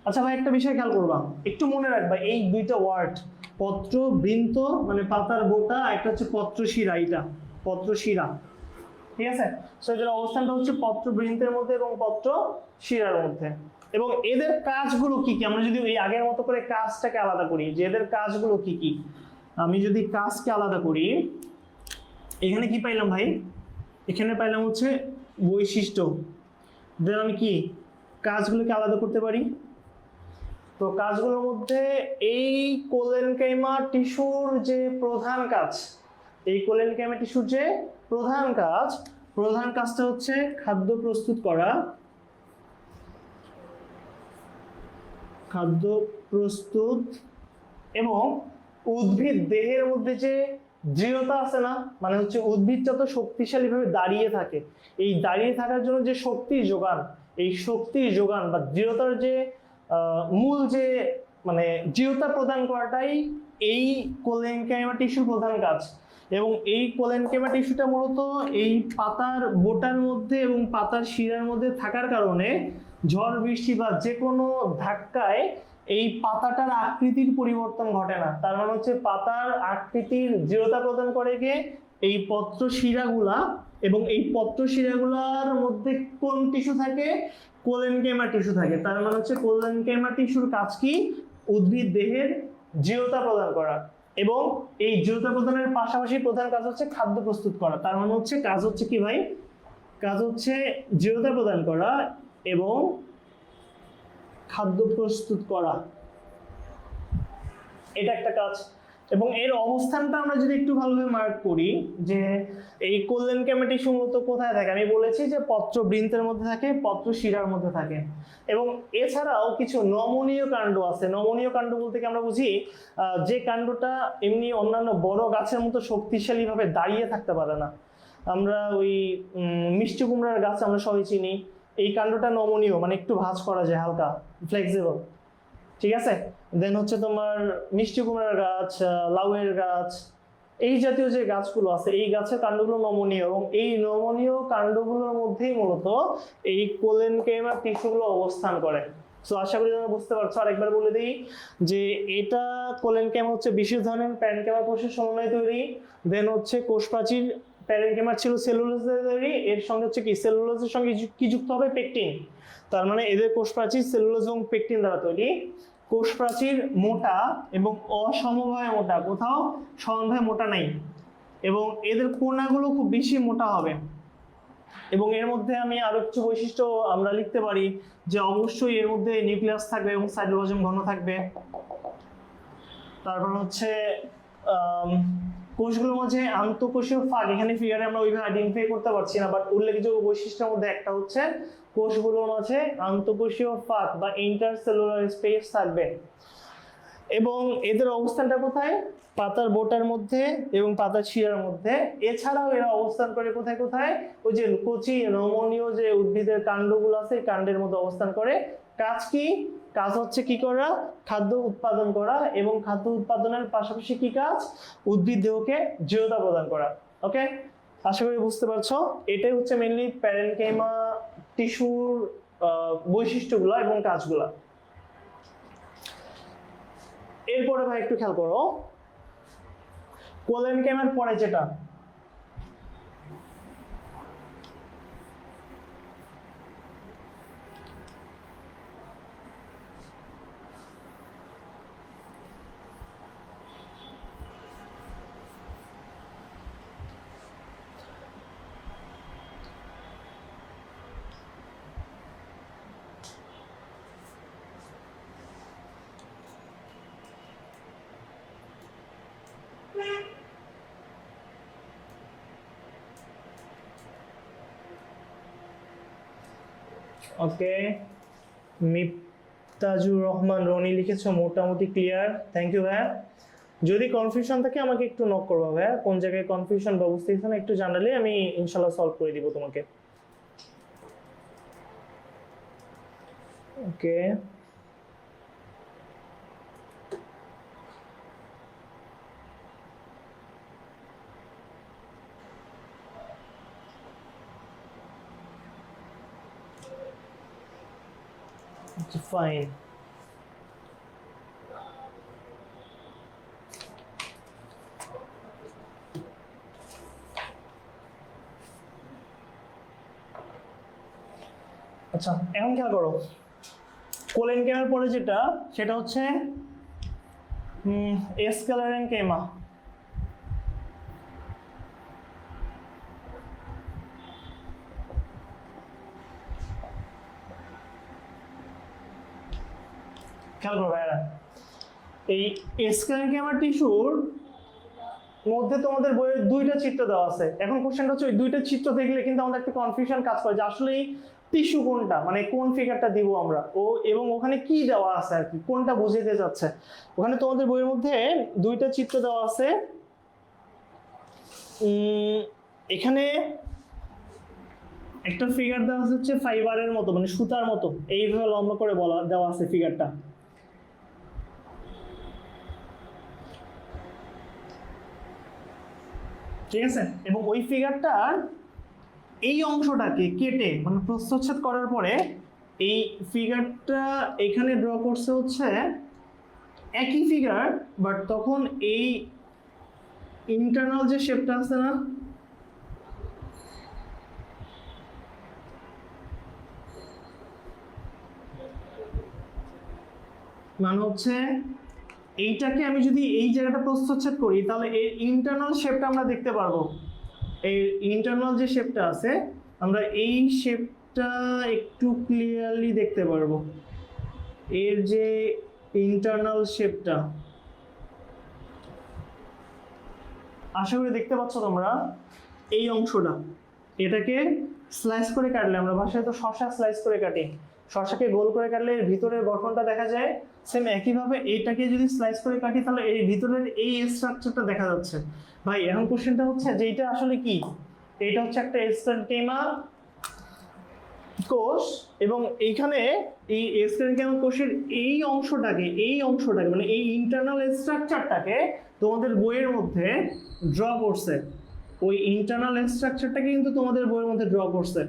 আচ্ছা ভাই, একটা বিষয় খেয়াল করবা, একটু মনে রাখবা এই দুইটা ওয়ার্ড, পত্রবৃন্ত মানে পাতার বোটা, একটা হচ্ছে পত্রশিরা, এটা পত্রশিরা, ঠিক আছে? সো এদের অবস্থানটা হচ্ছে পত্রবৃন্তের মধ্যে এবং পত্র শিরার মধ্যে। এবং এদের কাজগুলো কি কি, আমরা যদি এই আগের মতো করে কাজটাকে আলাদা করি, যে এদের কাজগুলো কি কি, আমি যদি কাজকে আলাদা করি, এখানে কি পাইলাম ভাই? এখানে পাইলাম হচ্ছে বৈশিষ্ট্য। দেন আমি কি কাজগুলোকে আলাদা করতে পারি। তো কাজগুলোর মধ্যে এই কোলেনকাইমা টিস্যুর যে প্রধান কাজ, এই কোলেনকাইমা টিস্যুর যে প্রধান কাজটা হচ্ছে খাদ্য প্রস্তুত করা, এবং উদ্ভিদ দেহের মধ্যে যে দৃঢ়তা আছে না, মানে হচ্ছে উদ্ভিদ যত শক্তিশালী ভাবে দাঁড়িয়ে থাকে, এই দাঁড়িয়ে থাকার জন্য যে শক্তির যোগান বা দৃঢ়তার যে মূল যে মানে দৃঢ়তা প্রদান করাটাই এই কোলেনকাইমা টিস্যুর প্রধান কাজ। এবং এই কোলেনকাইমা টিস্যুটা মূলত এই পাতার বোটার মধ্যে এবং পাতার শিরার মধ্যে থাকার কারণে ঝড় বৃষ্টি বা যে কোনো ধাক্কায় এই পাতাটার আকৃতির পরিবর্তন ঘটে না। তার মানে হচ্ছে পাতার আকৃতির দৃঢ়তা প্রদান করে গিয়ে এই পত্র শিরাগুলা, এবং এই পত্র শিরাগুলার মধ্যে কোন টিস্যু থাকে? কোলেনকাইমা টিস্যু থাকে। তার মানে হচ্ছে কোলেনকাইমা টিস্যুর কাজ কি? উদ্ভিদ দেহের দৃঢ়তা প্রদান করা, এবং এই দৃঢ়তা প্রদানের পাশাপাশি প্রধান কাজ হচ্ছে খাদ্য প্রস্তুত করা। তার মানে হচ্ছে কাজ হচ্ছে কি ভাই? কাজ হচ্ছে দৃঢ়তা প্রদান করা এবং খাদ্য প্রস্তুত করা, এটা একটা কাজ। এবং এর অবস্থানটা আমরা যদি একটু ভালোভাবে মার্ক করি যে এই কোলেনকেমা টিস্যু মূলত কোথায় থাকে, আমি বলেছি যে পত্রবৃন্তের মধ্যে থাকে, পত্রশিরার মধ্যে থাকে। এবং এছাড়াও কিছু নমনীয় কাণ্ড আছে। নমনীয় কাণ্ড বলতে কি আমরা বুঝি যে কাণ্ডটা এমনি অন্যান্য বড় গাছের মতো শক্তিশালী ভাবে দাঁড়িয়ে থাকতে পারে না। আমরা ওই মিষ্টি কুমড়ার গাছ আমরা সবাই চিনি, এই কাণ্ডটা নমনীয়, মানে একটু ভাঁজ করা যায়, হালকা ফ্লেক্সিবল, ঠিক আছে। দেন হচ্ছে তোমার মিষ্টি কুমড়ার গাছ, লাউয়ের গাছ, এই জাতীয় যে গাছগুলো আছে এই গাছের কাণ্ডগুলো নমনীয়, এবং এই নমনীয় কাণ্ডগুলোর মধ্যেই মূলত এই কোলেনকেমা টিস্যুগুলো অবস্থান করে। সো আশা করি তোমরা বুঝতে পারছো। আরেকবার বলে দিই যে এটা কোলেনকেমা হচ্ছে বিশেষ ধরনের প্যারেনকেমা কোষের সমন্বয়ে তৈরি। দেন হচ্ছে কোষ প্রাচীর প্যারেনকেমার ছিল সেলুলোজের তৈরি, এর সঙ্গে হচ্ছে কি সেলুলোজের সঙ্গে কি যুক্ত হবে, পেকটিন। তার মানে এদের কোষ প্রাচীর সেলুলোজ এবং পেকটিন দ্বারা তৈরি। কোষ প্রাচীর মোটা এবং অসমভাবে মোটা, কোথাও সমানভাবে মোটা নাই, এবং এদের কোণাগুলো খুব বেশি মোটা হবে। এবং এর মধ্যে আমি আরো কিছু বৈশিষ্ট্য আমরা লিখতে পারি যে অবশ্যই এর মধ্যে নিউক্লিয়াস থাকবে এবং সাইটোপ্লাজম ঘন থাকবে। তারপর হচ্ছে কোষগুলোর মাঝে আন্তঃকোষীয় ফাঁক, এখানে ফিগারে আমরা ওইভাবে আইডেন্টিফাই করতে পারছি না, বাট উল্লেখযোগ্য বৈশিষ্ট্যের মধ্যে একটা হচ্ছে কোষগুলোর মাঝে আন্তঃকোষীয় ফাঁক বা ইন্টারসেলুলার স্পেস থাকবে। এবং এদের অবস্থানটা কোথায়, পাতার বোটার মধ্যে এবং পাতার শিরার মধ্যে। এছাড়াও এরা অবস্থান করে কোথায় কোথায়, ওই যে কচি নমনীয় যে উদ্ভিদের কাণ্ডগুলো আছে কাণ্ডের মধ্যে অবস্থান করে। কাজ কি, কাজ হচ্ছে কি করা, খাদ্য উৎপাদন করা, এবং খাদ্য উৎপাদনের পাশাপাশি কি কাজ, উদ্ভিদ দেহকে দৃঢ়তা প্রদান করা। ওকে, আশা করি বুঝতে পারছো। এটাই হচ্ছে মেইনলি প্যারেনকেমা টিস্যুর বৈশিষ্ট্যগুলো এবং কাজগুলা। এরপরে ভাই একটু খেয়াল করো, কোলেনকেমার পরে যেটা, ওকে, মিফতাজুর রহমান রনি লিখেছো, মোটামুটি ক্লিয়ার, থ্যাংক ইউ ভাইয়া। যদি কনফিউশন থাকে আমাকে একটু নক করবা ভাইয়া, কোন জায়গায় কনফিউশন বা বুঝতেছ না একটু জানালে আমি ইনশাল্লাহ সলভ করে দিব তোমাকে। ওকে, ফাইন। আচ্ছা, এখন খেয়াল করো, কোলেনকেমার পরে যেটা সেটা হচ্ছে এসক্লেরেনকেমা। খেয়াল করো ভাইরা, এই এসক্লেরেনকেমা টিস্যুর মধ্যে তোমাদের বইয়ের দুইটা চিত্র দেওয়া আছে। এখন কোশ্চেনটা হচ্ছে ওই দুইটা চিত্র দেখলে কিন্তু আমাদের একটা কনফিউশন কাজ করে যে আসলে টিস্যু কোনটা, মানে কোন ফিগারটা দিব আমরা, ও এবং ওখানে কি দেওয়া আছে আর কি, কোনটা বুঝাতে যাচ্ছে। ওখানে তোমাদের বইয়ের মধ্যে দুইটা চিত্র দেওয়া আছে। এখানে একটা ফিগার দেওয়া হচ্ছে ফাইবারের মতো, মানে সুতার মতো, এইভাবে লম্বা করে বলা দেওয়া আছে ফিগারটা। ঠিক আছে, এবং ওই ফিগারটার এই অংশটাকে কেটে মানে প্রস্থচ্ছেদ করার পরে এই ফিগারটা এখানে ড্র করছে হচ্ছে একই ফিগার, বাট তখন এই ইন্টারনাল যে শেপটা আছে না, মানে হচ্ছে এইটাকে আমি যদি এই জায়গাটা প্রস্থচ্ছেদ করি তাহলে এর ইন্টারনাল শেপটা আমরা দেখতে পারবো। এই ইন্টারনাল যে শেপটা আছে আমরা এই শেপটা একটু ক্লিয়ারলি দেখতে পারবো। এর যে ইন্টারনাল শেপটা আশা করি দেখতে পাচ্ছ তোমরা এই অংশটা, এটাকে স্লাইস করে কাটলে, আমরা বাসায় তো শসা স্লাইস করে কাটি, শসাকে গোল করে কাটলে এর ভিতরের গঠনটা দেখা যায়। সেম একইভাবে এইটাকে যদি স্লাইস করে কাটি তাহলে এই ভিতরের এই স্ট্রাকচারটা দেখা যাচ্ছে। ভাই এখন কোশ্চেনটা হচ্ছে যে এটা আসলে কি, এটা হচ্ছে একটা এক্সটেন্টেমা কোষ, এবং এইখানে এই এক্সটেন্টেমা কোষের এই অংশটাকে মানে এই ইন্টারনাল স্ট্রাকচারটাকে তোমাদের বইয়ের মধ্যে ড্র করছে, ওই ইন্টারনাল স্ট্রাকচারটাকে কিন্তু তোমাদের বইয়ের মধ্যে ড্র করছে।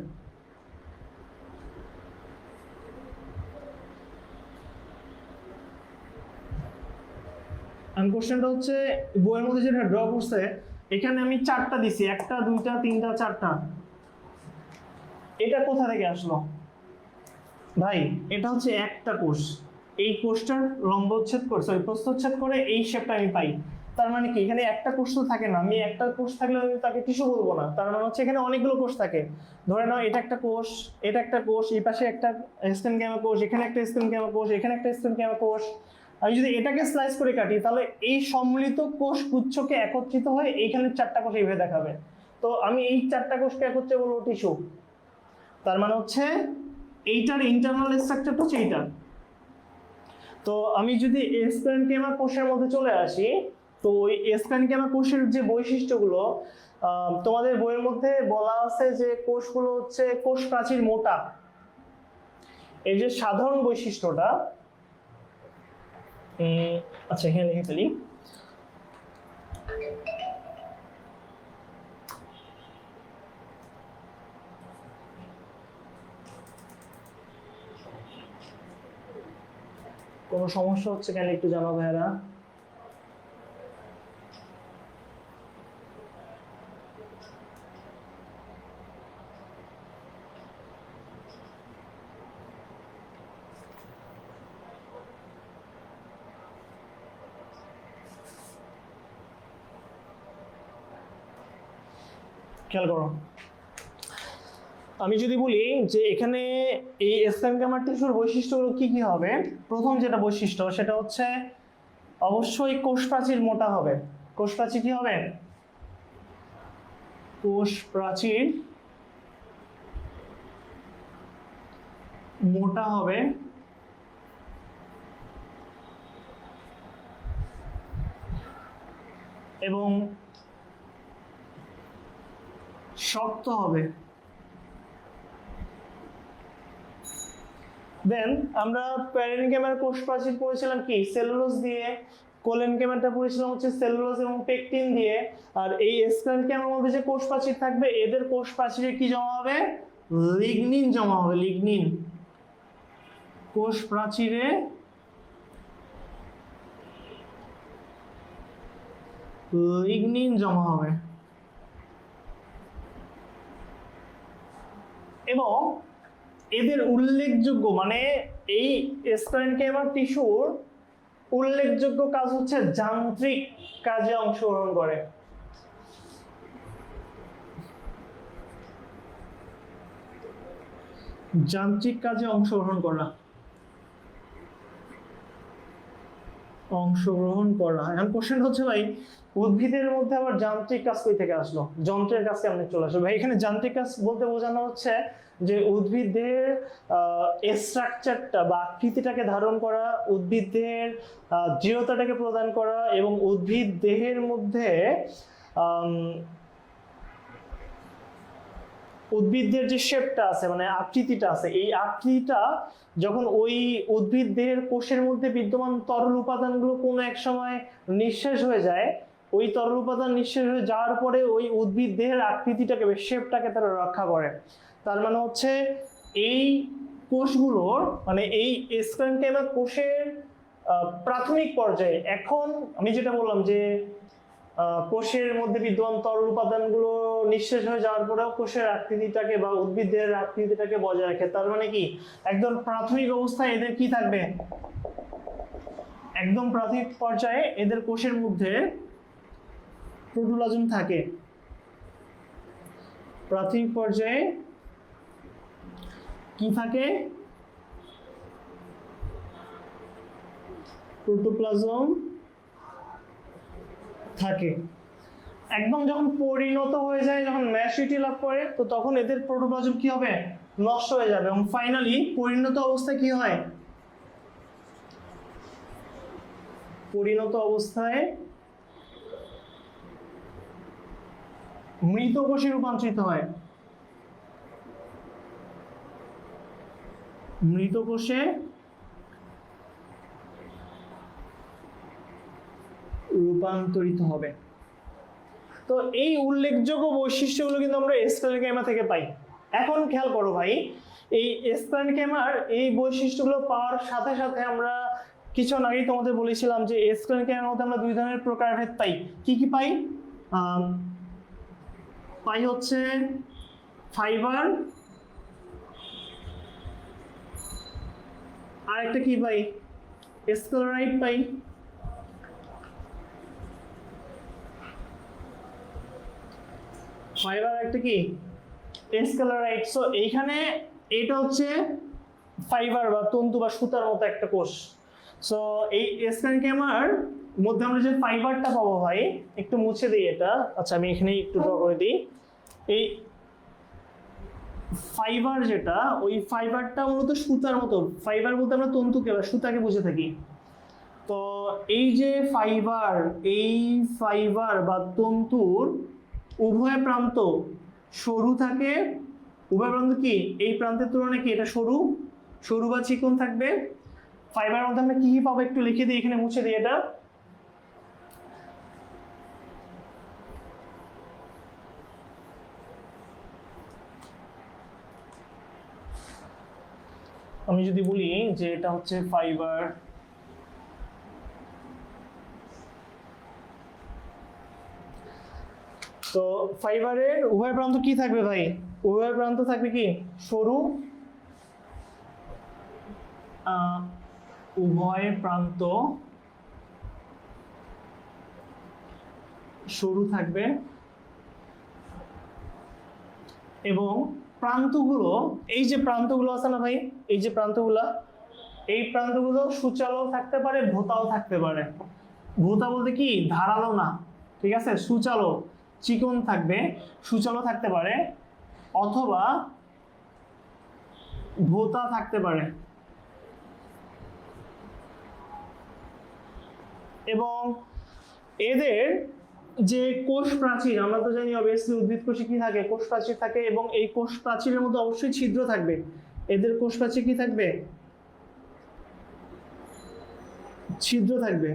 আর কোশ্চেনটা হচ্ছে বইয়ের মধ্যে যেটা ড্র করছে, এখানে আমি চারটা দিছি, একটা দুইটা তিনটা চারটা, এটা কোথা থেকে আসলো ভাই? এটা হচ্ছে একটা কোষ, এই কোষটার লম্বচ্ছেদ করে সরি প্রস্থচ্ছেদ করে এই শেপটা আমি পাই। তার মানে কি এখানে একটা কোষ তো থাকে না, আমি একটা কোষ থাকলে আমি তাকে টিস্যু বলবো না, তার মানে হচ্ছে এখানে অনেকগুলো কোষ থাকে। ধরে নাও এটা একটা কোষ, এটা একটা কোষ, এই পাশে একটা স্টেনগ্যামা কোষ, এখানে একটা স্টেনগ্যামা কোষ, এখানে একটা স্টেনগ্যামা কোষ। আমি যদি এটাকে স্লাইস করে কাটি তাহলে এই সম্মিলিত কোষ গুচ্ছকে একত্রিত হয়ে এইখানে চারটা কোষ এইভাবে দেখাবে। তো আমি এই চারটা কোষকে একত্রে বলবো টিস্যু। তার মানে হচ্ছে এইটার ইন্টারনাল স্ট্রাকচারটা হচ্ছে এইটা। তো আমি যদি স্প্লেনকেমা কোষের মধ্যে চলে আসি, তো ওই স্প্লেনকেমা কোষের যে বৈশিষ্ট্যগুলো তোমাদের বইয়ের মধ্যে বলা আছে যে কোষগুলো হচ্ছে কোষ প্রাচীর মোটা, এই যে সাধারণ বৈশিষ্ট্যটা। আচ্ছা এখানে লিখে ফেলি। কোনো সমস্যা হচ্ছে কেন একটু জানাও ভাইরা। খেয়াল করো, আমি যদি বলি যে এখানে এই স্প্লেনকেমা টিস্যুর বৈশিষ্ট্যগুলো কি কি হবে, প্রথম যেটা বৈশিষ্ট্য সেটা হচ্ছে অবশ্যই কোষ প্রাচীর মোটা হবে। কোষ প্রাচীর কি হবে? কোষ প্রাচীর মোটা হবে, এবং শক্ত হবে। দেন আমরা প্যারেনকেমার কোষ প্রাচীর পড়েছিলাম কি সেলুলোজ দিয়ে, কোলেনকেমারটা পড়েছিলাম হচ্ছে সেলুলোজ এবং পেকটিন দিয়ে, আর এই স্প্লেনকেমার মধ্যে যে কোষ প্রাচীর থাকবে এদের কোষ প্রাচীরে কি জমা হবে? লিগনিন জমা হবে, লিগনিন। কোষ প্রাচীরে লিগনিন জমা হবে, এবং এদের উল্লেখযোগ্য মানে এই স্প্লেনকেমা টিস্যুর উল্লেখযোগ্য কাজ হচ্ছে যান্ত্রিক কাজে অংশগ্রহণ করে। যান্ত্রিক কাজে অংশগ্রহণ করা। এখন কোশ্চেন হচ্ছে ভাই উদ্ভিদের মধ্যে আবার যান্ত্রিক কাজ কই থেকে আসলো, যন্ত্রের কাজ কেমনে চলে আসলো? ভাই এখানে যান্ত্রিক কাজ বলতে বোঝানো হচ্ছে যে উদ্ভিদের স্ট্রাকচারটা বা আকৃতিটাকে ধারণ করা, উদ্ভিদের দৃঢ়তাটাকে প্রদান করা, এবং উদ্ভিদ দেহের মধ্যে উদ্ভিদের যে শেপটা আছে মানে আকৃতিটা আছে, এই আকৃতিটা যখন ওই উদ্ভিদ দেহের কোষের মধ্যে বিদ্যমান তরল উপাদানগুলো কোনো এক সময় নিঃশেষ হয়ে যায়, ওই তরল উপাদান নিঃশেষ হয়ে যাওয়ার পরে ওই উদ্ভিদ দেহের আকৃতিটাকে শেপটাকে তারা রক্ষা করে। তার মানে হচ্ছে এই কোষগুলোর মানে এই স্প্লেনকেমা কোষের প্রাথমিক পর্যায়ে, এখন আমি যেটা বললাম যে কোষের মধ্যে বিদ্যমান তরল উপাদানগুলো নিঃশেষ হয়ে যাওয়ার পরেও কোষের আকৃতিটাকে বা উদ্ভিদের আকৃতিটাকে বজায় রাখে। তার মানে কি একদম প্রাথমিক অবস্থায় এদের কি থাকবে? একদম প্রাথমিক পর্যায়ে এদের কোষের মধ্যে প্রোটোপ্লাজম থাকে। প্রাথমিক পর্যায়ে কি থাকে? প্রোটোপ্লাজম থাকে। একদম যখন পরিণত হয়ে যায়, যখন ম্যাচুরিটি লাভ করে, তো তখন এদের প্রোটোপ্লাজম কি হবে, নষ্ট হয়ে যাবে এবং ফাইনালি পরিণত অবস্থায় কি হয়, পরিণত অবস্থায় মৃত কোষে রূপান্তরিত হয়, মৃত কোষে রূপান্তরিত হবে। তো এই উল্লেখযোগ্য বৈশিষ্ট্যগুলো কিন্তু আমরা স্প্লেনেকাইমা থেকে পাই। এখন খেয়াল করো ভাই, এই স্প্লেনেকাইমার এই বৈশিষ্ট্যগুলো পাওয়ার সাথে সাথে আমরা কিছুক্ষণ আগেই তোমাদের বলেছিলাম যে স্প্লেনেকাইমার মধ্যে আমরা দুই ধরনের প্রকারভেদ পাই। কি কি পাই? পাই হচ্ছে ফাইবার, আর একটা কি পাই, স্ক্লেরাইড পাই। ফাইবার একটা কি, স্ক্লেরাইড। সো এইখানে এটা হচ্ছে ফাইবার বা তন্তু বা সুতার মতো একটা কোষ। সো এই স্প্লেনেকাইমার মধ্যে আমরা যে ফাইবারটা পাবো ভাই, একটু মুছে দিই এটা। আচ্ছা আমি এখানে একটু ড্র করে দিই। এই ফাইবার যেটা, ওই ফাইবারটা মূলত সুতার মতো। ফাইবার বলতে আমরা তন্তুকে বা সুতাকে বুঝে থাকি। তো এই যে ফাইবার, এই ফাইবার বা তন্তুর উভয় প্রান্ত সরু থাকে। উভয় প্রান্ত কি, এই প্রান্তের তুলনায় কি এটা সরু, সরু বা চিকন থাকবে। ফাইবার মধ্যে আমরা কি কি পাবো একটু লিখে দিই, এখানে মুছে দিই এটা। আমি যদি বলি যে এটা হচ্ছে ফাইবার, তো ফাইবারের উভয় প্রান্ত কি থাকবে ভাই, উভয় প্রান্ত থাকবে কি সরু, উভয় প্রান্ত সরু থাকবে এবং প্রান্তগুলো, এই যে প্রান্তগুলো আছে না ভাই, এই যে প্রান্তগুলো, এই প্রান্তগুলো সুচালো থাকতে পারে, ভোঁতাও থাকতে পারে। ভোঁতা বলতে কি ধারালো না, ঠিক আছে, সুচালো চিকন থাকবে, সুচালো থাকতে পারে, অথবা ভোঁতা থাকতে পারে। এবং এদের যে কোষ প্রাচীর, আমরা তো জানি অবভিয়াসলি উদ্ভিদ কোষে কি থাকে, কোষ প্রাচীর থাকে, এবং এই কোষ প্রাচীরের মধ্যে অবশ্যই ছিদ্র থাকবে। এদের কোষ প্রাচীর কি থাকবে, ছিদ্র থাকবে।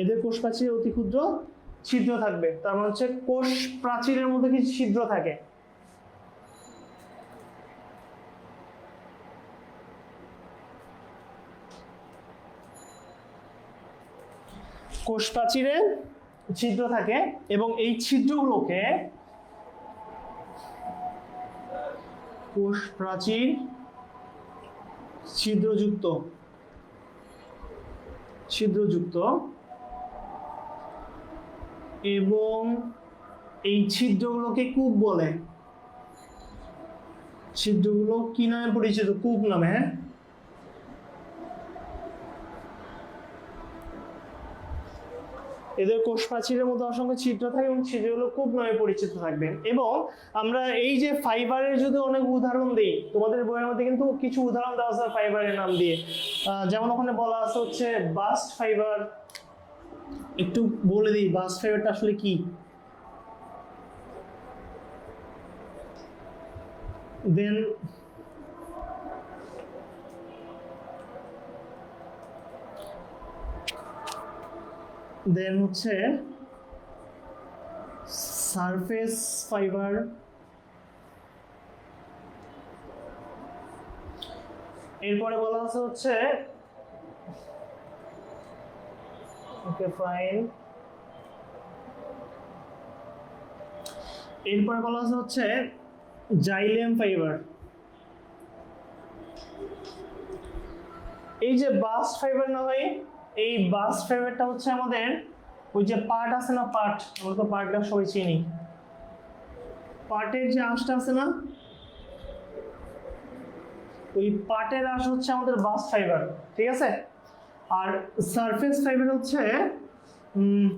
এদের কোষ প্রাচীরে অতি ক্ষুদ্র ছিদ্র থাকবে। তার মানে হচ্ছে কোষ প্রাচীরের মধ্যে কিছু ছিদ্র থাকে। কোষ প্রাচীরে ছিদ্র থাকে এবং এই ছিদ্রগুলোকে কোষ প্রাচীর ছিদ্রযুক্ত, ছিদ্রযুক্ত, এবং এই ছিদ্রগুলোকে কূপ বলে। ছিদ্রগুলো কি নামে পরিচিত, কূপ নামে। হ্যাঁ, এদের কোষ প্রাচীরের মধ্যে অসংখ্য ছিদ্র থাকে এবং ছিদ্রগুলো কূপ নামে পরিচিত থাকবে। এবং আমরা এই যে ফাইবারের যদি অনেক উদাহরণ দিই, তোমাদের বইয়ের মধ্যে কিন্তু কিছু উদাহরণ দেওয়া আছে ফাইবারের নাম দিয়ে। যেমন ওখানে বলা আছে হচ্ছে বাস্ট ফাইবার। একটু বলে দিই বাস্ট ফাইবারটা আসলে কি। দেন হচ্ছে সারফেস ফাইবার, এরপরে বলা আছে হচ্ছে ওকে ফাইন, এরপরে বলা আছে হচ্ছে জাইলেম ফাইবার। এই যে বাস্ট ফাইবার না ভাই, এই বাস্ট ফাইবারটা হচ্ছে আমাদের ওই যে পার্ট আছে না, পার্ট, আমরা তো পার্টটা সবাই চিনি, পার্টের যে আঁশটা আছে না, ওই পার্টের আঁশ হচ্ছে আমাদের বাস্ট ফাইবার, ঠিক আছে। আর সারফেস ফাইবার হচ্ছে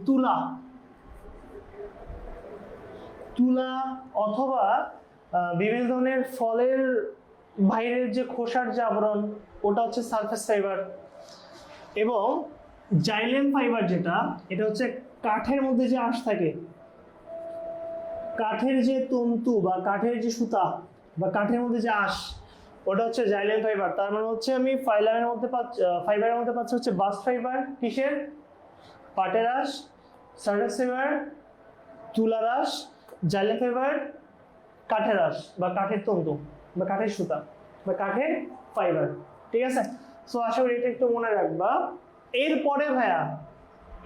তুলা, তুলা অথবা বিভিন্ন ধরনের ফলের বাইরের যে খোসার যে আবরণ ওটা হচ্ছে সারফেস ফাইবার। এবং জাইলেম ফাইবার যেটা, এটা হচ্ছে কাঠের মধ্যে যে আঁশ থাকে, কাঠের যে তন্তু বা কাঠের যে সুতা বা কাঠের মধ্যে যে আঁশ, ওটা হচ্ছে জাইলেম ফাইবার। তার মানে হচ্ছে আমি ফাইবারের মধ্যে পাচ্ছি হচ্ছে বাস্ট ফাইবার, কিসের, পাটের আঁশ, সারফেস ফাইবার, তুলার আঁশ, জাইলেম ফাইবার, কাঠের আঁশ বা কাঠের তন্তু বা কাঠের সুতা বা কাঠের ফাইবার। ঠিক আছে, সো আশা করি এটা একটু মনে রাখবা। এরপরে ভাইয়া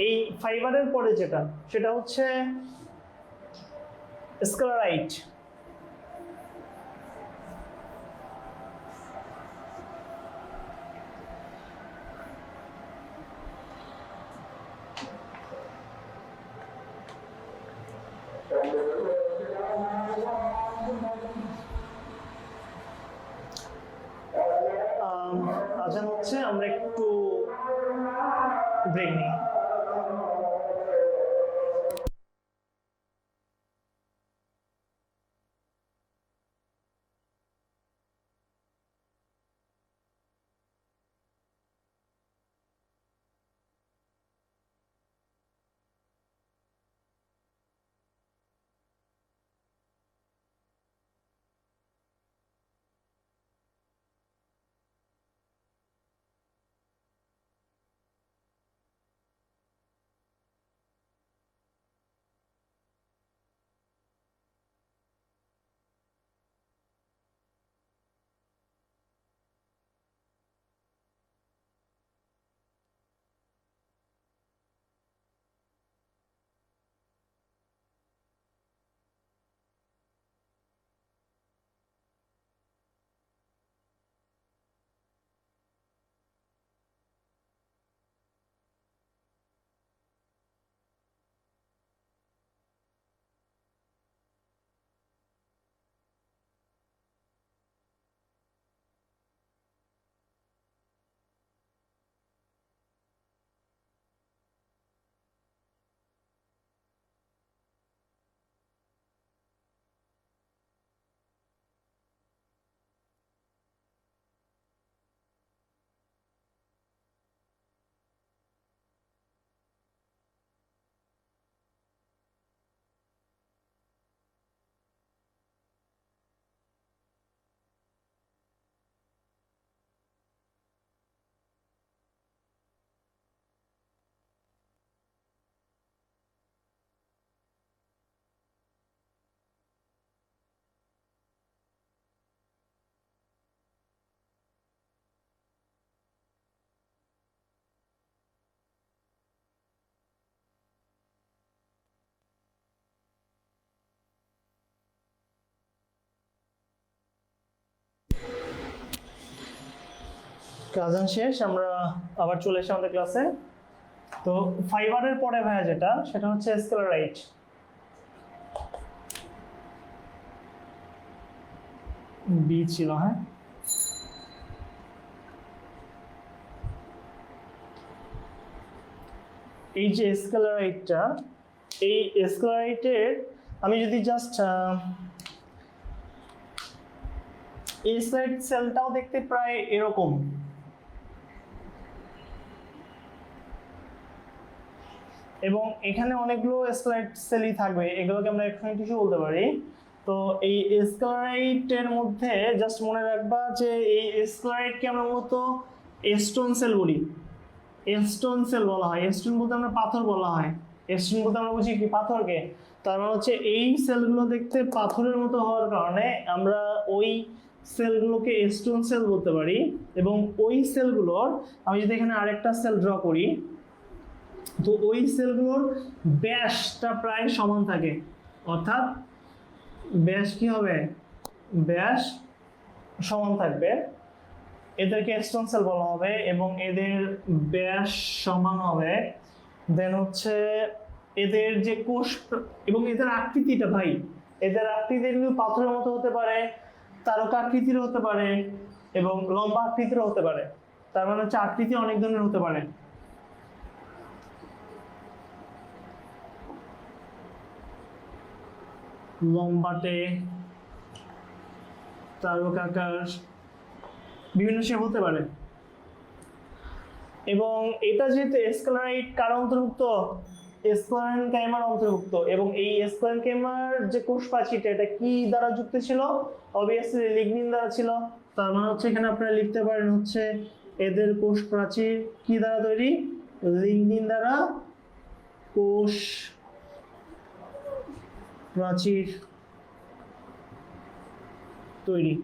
এই ফাইবারের পরে যেটা, সেটা হচ্ছে স্ক্লেরাইট। আজান হচ্ছে, আমরা একটু ব্রেক নিই। আজান শেষ, আমরা আবার চলে এসে আমাদের ক্লাসে। তো ফাইবারের পরে ভাইয়া যেটা, সেটা হচ্ছে স্ক্লেরাইট। বি ছিল, হ্যাঁ। এই যে স্ক্লেরাইটটা, এই স্ক্লেরাইটের আমি যদি জাস্ট এই সাইড সেলটাও দেখতে প্রায় এরকম। এবং এখানে অনেকগুলো স্ক্লেরাইট সেলই থাকবে, এগুলোকে আমরা এক্সোনিক টিস্যু বলতে পারি। তো এই স্ক্লেরাইটের মধ্যে জাস্ট মনে রাখবা যে এই স্ক্লেরাইটকে আমরা মূলত স্টোন সেল বলি। স্টোন সেল বলা হয়, স্টোন বলতে আমরা পাথর বলা হয়। স্টোন বলতে আমরা বুঝি কি, পাথরকে। তার মানে হচ্ছে এই সেলগুলো দেখতে পাথরের মতো হওয়ার কারণে আমরা ওই সেলগুলোকে স্টোন সেল বলতে পারি। এবং ওই সেলগুলোর আমি যদি এখানে আরেকটা সেল ড্র করি, তো ওই সেলগুলোর ব্যাসটা প্রায় সমান থাকে, অর্থাৎ ব্যাস কি হবে, ব্যাস সমান থাকবে, এদেরকে স্টোন সেল বলা হবে। এবং এদের ব্যাস সমান হবে। দেন হচ্ছে এদের যে কোষ এবং এদের আকৃতিটা ভাই, এদের আকৃতি কিন্তু পাথরের মতো হতে পারে, তারকা আকৃতির হতে পারে এবং লম্বা আকৃতির হতে পারে। তার মানে হচ্ছে আকৃতি অনেক ধরনের হতে পারে। লম্বাটে, তারকাকার, বিভিন্ন শেপ হতে পারে। এবং এটা যেহেতু স্কেলারাইট কার অন্তর্ভুক্ত, স্কোয়ারেনকাইমার অন্তর্ভুক্ত, এবং এই স্কোয়ারেনকাইমার যে কোষ প্রাচীরটা এটা কি দ্বারা যুক্ত ছিল, অবভিয়াসলি লিগনিন দ্বারা ছিল। তার মানে হচ্ছে এখানে আপনারা লিখতে পারেন হচ্ছে এদের কোষ প্রাচীর কি দ্বারা তৈরি, লিগনিন দ্বারা কোষ প্রাচীর তৈরি,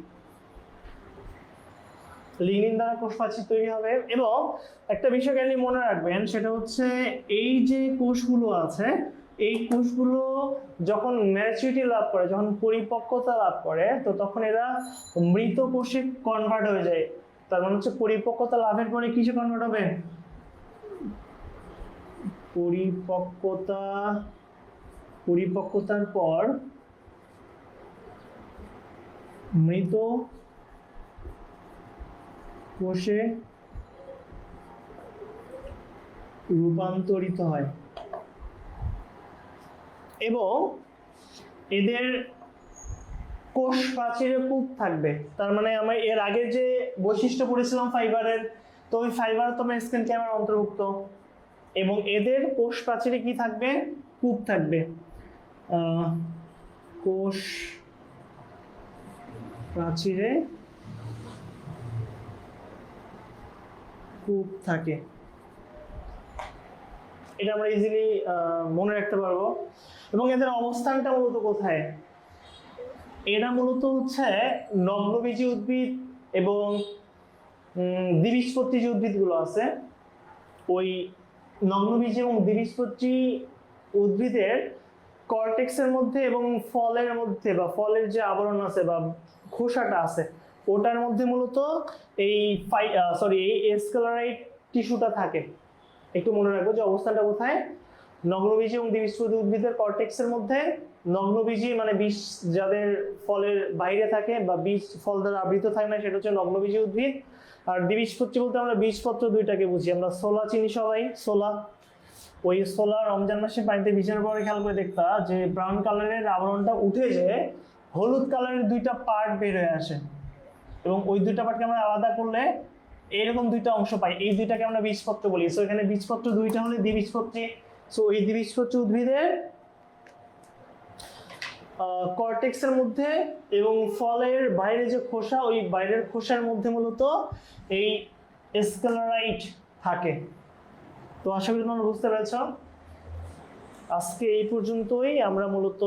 লিগনিন দ্বারা কোষ প্রাচীর তৈরি হবে। এবং একটা বিষয় খালি মনে রাখবেন, সেটা হচ্ছে এই যে কোষগুলো আছে, এই কোষগুলো যখন ম্যাচুরিটি লাভ করে, যখন পরিপক্কতা লাভ করে, তো তখন এরা মৃত কোষে কনভার্ট হয়ে যায়। তার মানে হচ্ছে পরিপক্কতা লাভের পরে কিসে কনভার্ট হবে, পরিপক্কতার পর মৃত কোষে রূপান্তরিত হয়। এবং এদের কোষ প্রাচীরে কূপ থাকবে। তার মানে আমরা এর আগে যে বৈশিষ্ট্য পড়েছিলাম ফাইবারের, তো ওই ফাইবার তো মেসেনকাইমার অন্তর্ভুক্ত। এবং এদের কোষ প্রাচীরে কি থাকবে, কূপ থাকবে। কোষ প্রাচীরে কূপ থাকে, এটা আমরা ইজিলি মনে রাখতে পারবো। এবং এদের অবস্থানটা মূলত কোথায়, এরা মূলত হচ্ছে নগ্নবীজী উদ্ভিদ এবং দ্বিবীজপত্রী যে উদ্ভিদগুলো আছে, ওই নগ্নবীজী এবং দ্বিবীজপত্রী উদ্ভিদের কর্টেক্সের মধ্যে এবং ফলের মধ্যে, বা ফলের যে আবরণ আছে বা খোসাটা আছে, ওটার মধ্যে মূলত এই স্কেলারাইট টিস্যুটা থাকে। একটু মনে রাখবো যে অবস্থানটা কোথায়, নগ্নবীজী এবং দ্বিবীজপত্রী উদ্ভিদের কর্টেক্সের মধ্যে। নগ্নবীজী মানে বীজ যাদের ফলের বাইরে থাকে বা বীজ ফল দ্বারা আবৃত থাকে না, সেটা হচ্ছে নগ্নবীজী উদ্ভিদ। আর দ্বিবীজপত্রী বলতে আমরা বীজপত্র দুইটাকে বুঝি। আমরা ছোলা চিনি সবাই, ছোলা, ওই ছোলা রমজান মাসে পানিতে ভিজানোর পরে খেয়াল করে দেখতা যে ব্রাউন কালারের আবরণটা উঠে যেয়ে হলুদ কালারের দুইটা পার্ট বের হয়ে আসে, এবং ওই দুইটা পার্টকে আমরা আলাদা করলে এরকম দুইটা অংশ পাই। এই দুইটাকে আমরা বীজপত্র বলি। সো এখানে বীজপত্র দুইটা হলে দ্বিবীজপত্রী। সো এই দ্বিবীজপত্রী উদ্ভিদের কর্টেক্সের মধ্যে এবং ফলের বাইরে যে খোসা, ওই বাইরের খোসার মধ্যে মূলত এই স্কেলারাইট থাকে। তো আশা করি তোমরা বুঝতে পেরেছ। আজকে এই পর্যন্তই। আমরা মূলত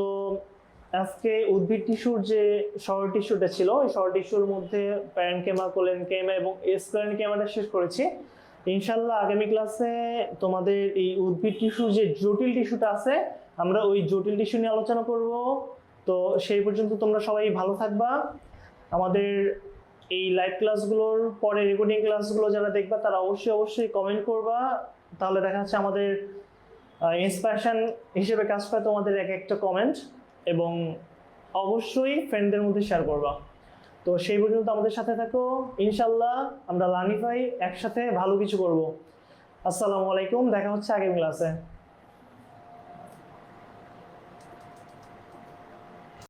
আজকে উদ্ভিদ টিস্যুর যে সরল টিস্যুটা ছিল, ওই সরল টিস্যুর মধ্যে প্যারেনকাইমা, কোলেনকাইমা এবং স্ক্লেরেনকাইমাটা শেষ করেছি। ইনশাল্লাহ আগামী ক্লাসে তোমাদের এই উদ্ভিদ টিস্যুর যে জটিল টিস্যুটা আছে, আমরা ওই জটিল টিস্যু নিয়ে আলোচনা করব। তো সেই পর্যন্ত তোমরা সবাই ভালো থাকবা। আমাদের এই লাইভ ক্লাসগুলোর পরে রেকর্ডিং ক্লাসগুলো যারা দেখবা তারা অবশ্যই কমেন্ট করবা। তাহলে দেখা যাচ্ছে আমাদের ইন্সপিরেশন হিসেবে কাজ করে তোমাদের এক একটা কমেন্ট, এবং অবশ্যই ফ্রেন্ডদের মধ্যে শেয়ার করবা। তো সেই পর্যন্ত আমাদের সাথে থাকো। ইনশাল্লাহ আমরা লার্নিফাই একসাথে ভালো কিছু করব। আসসালামু আলাইকুম, দেখা হচ্ছে আগামী ক্লাসে।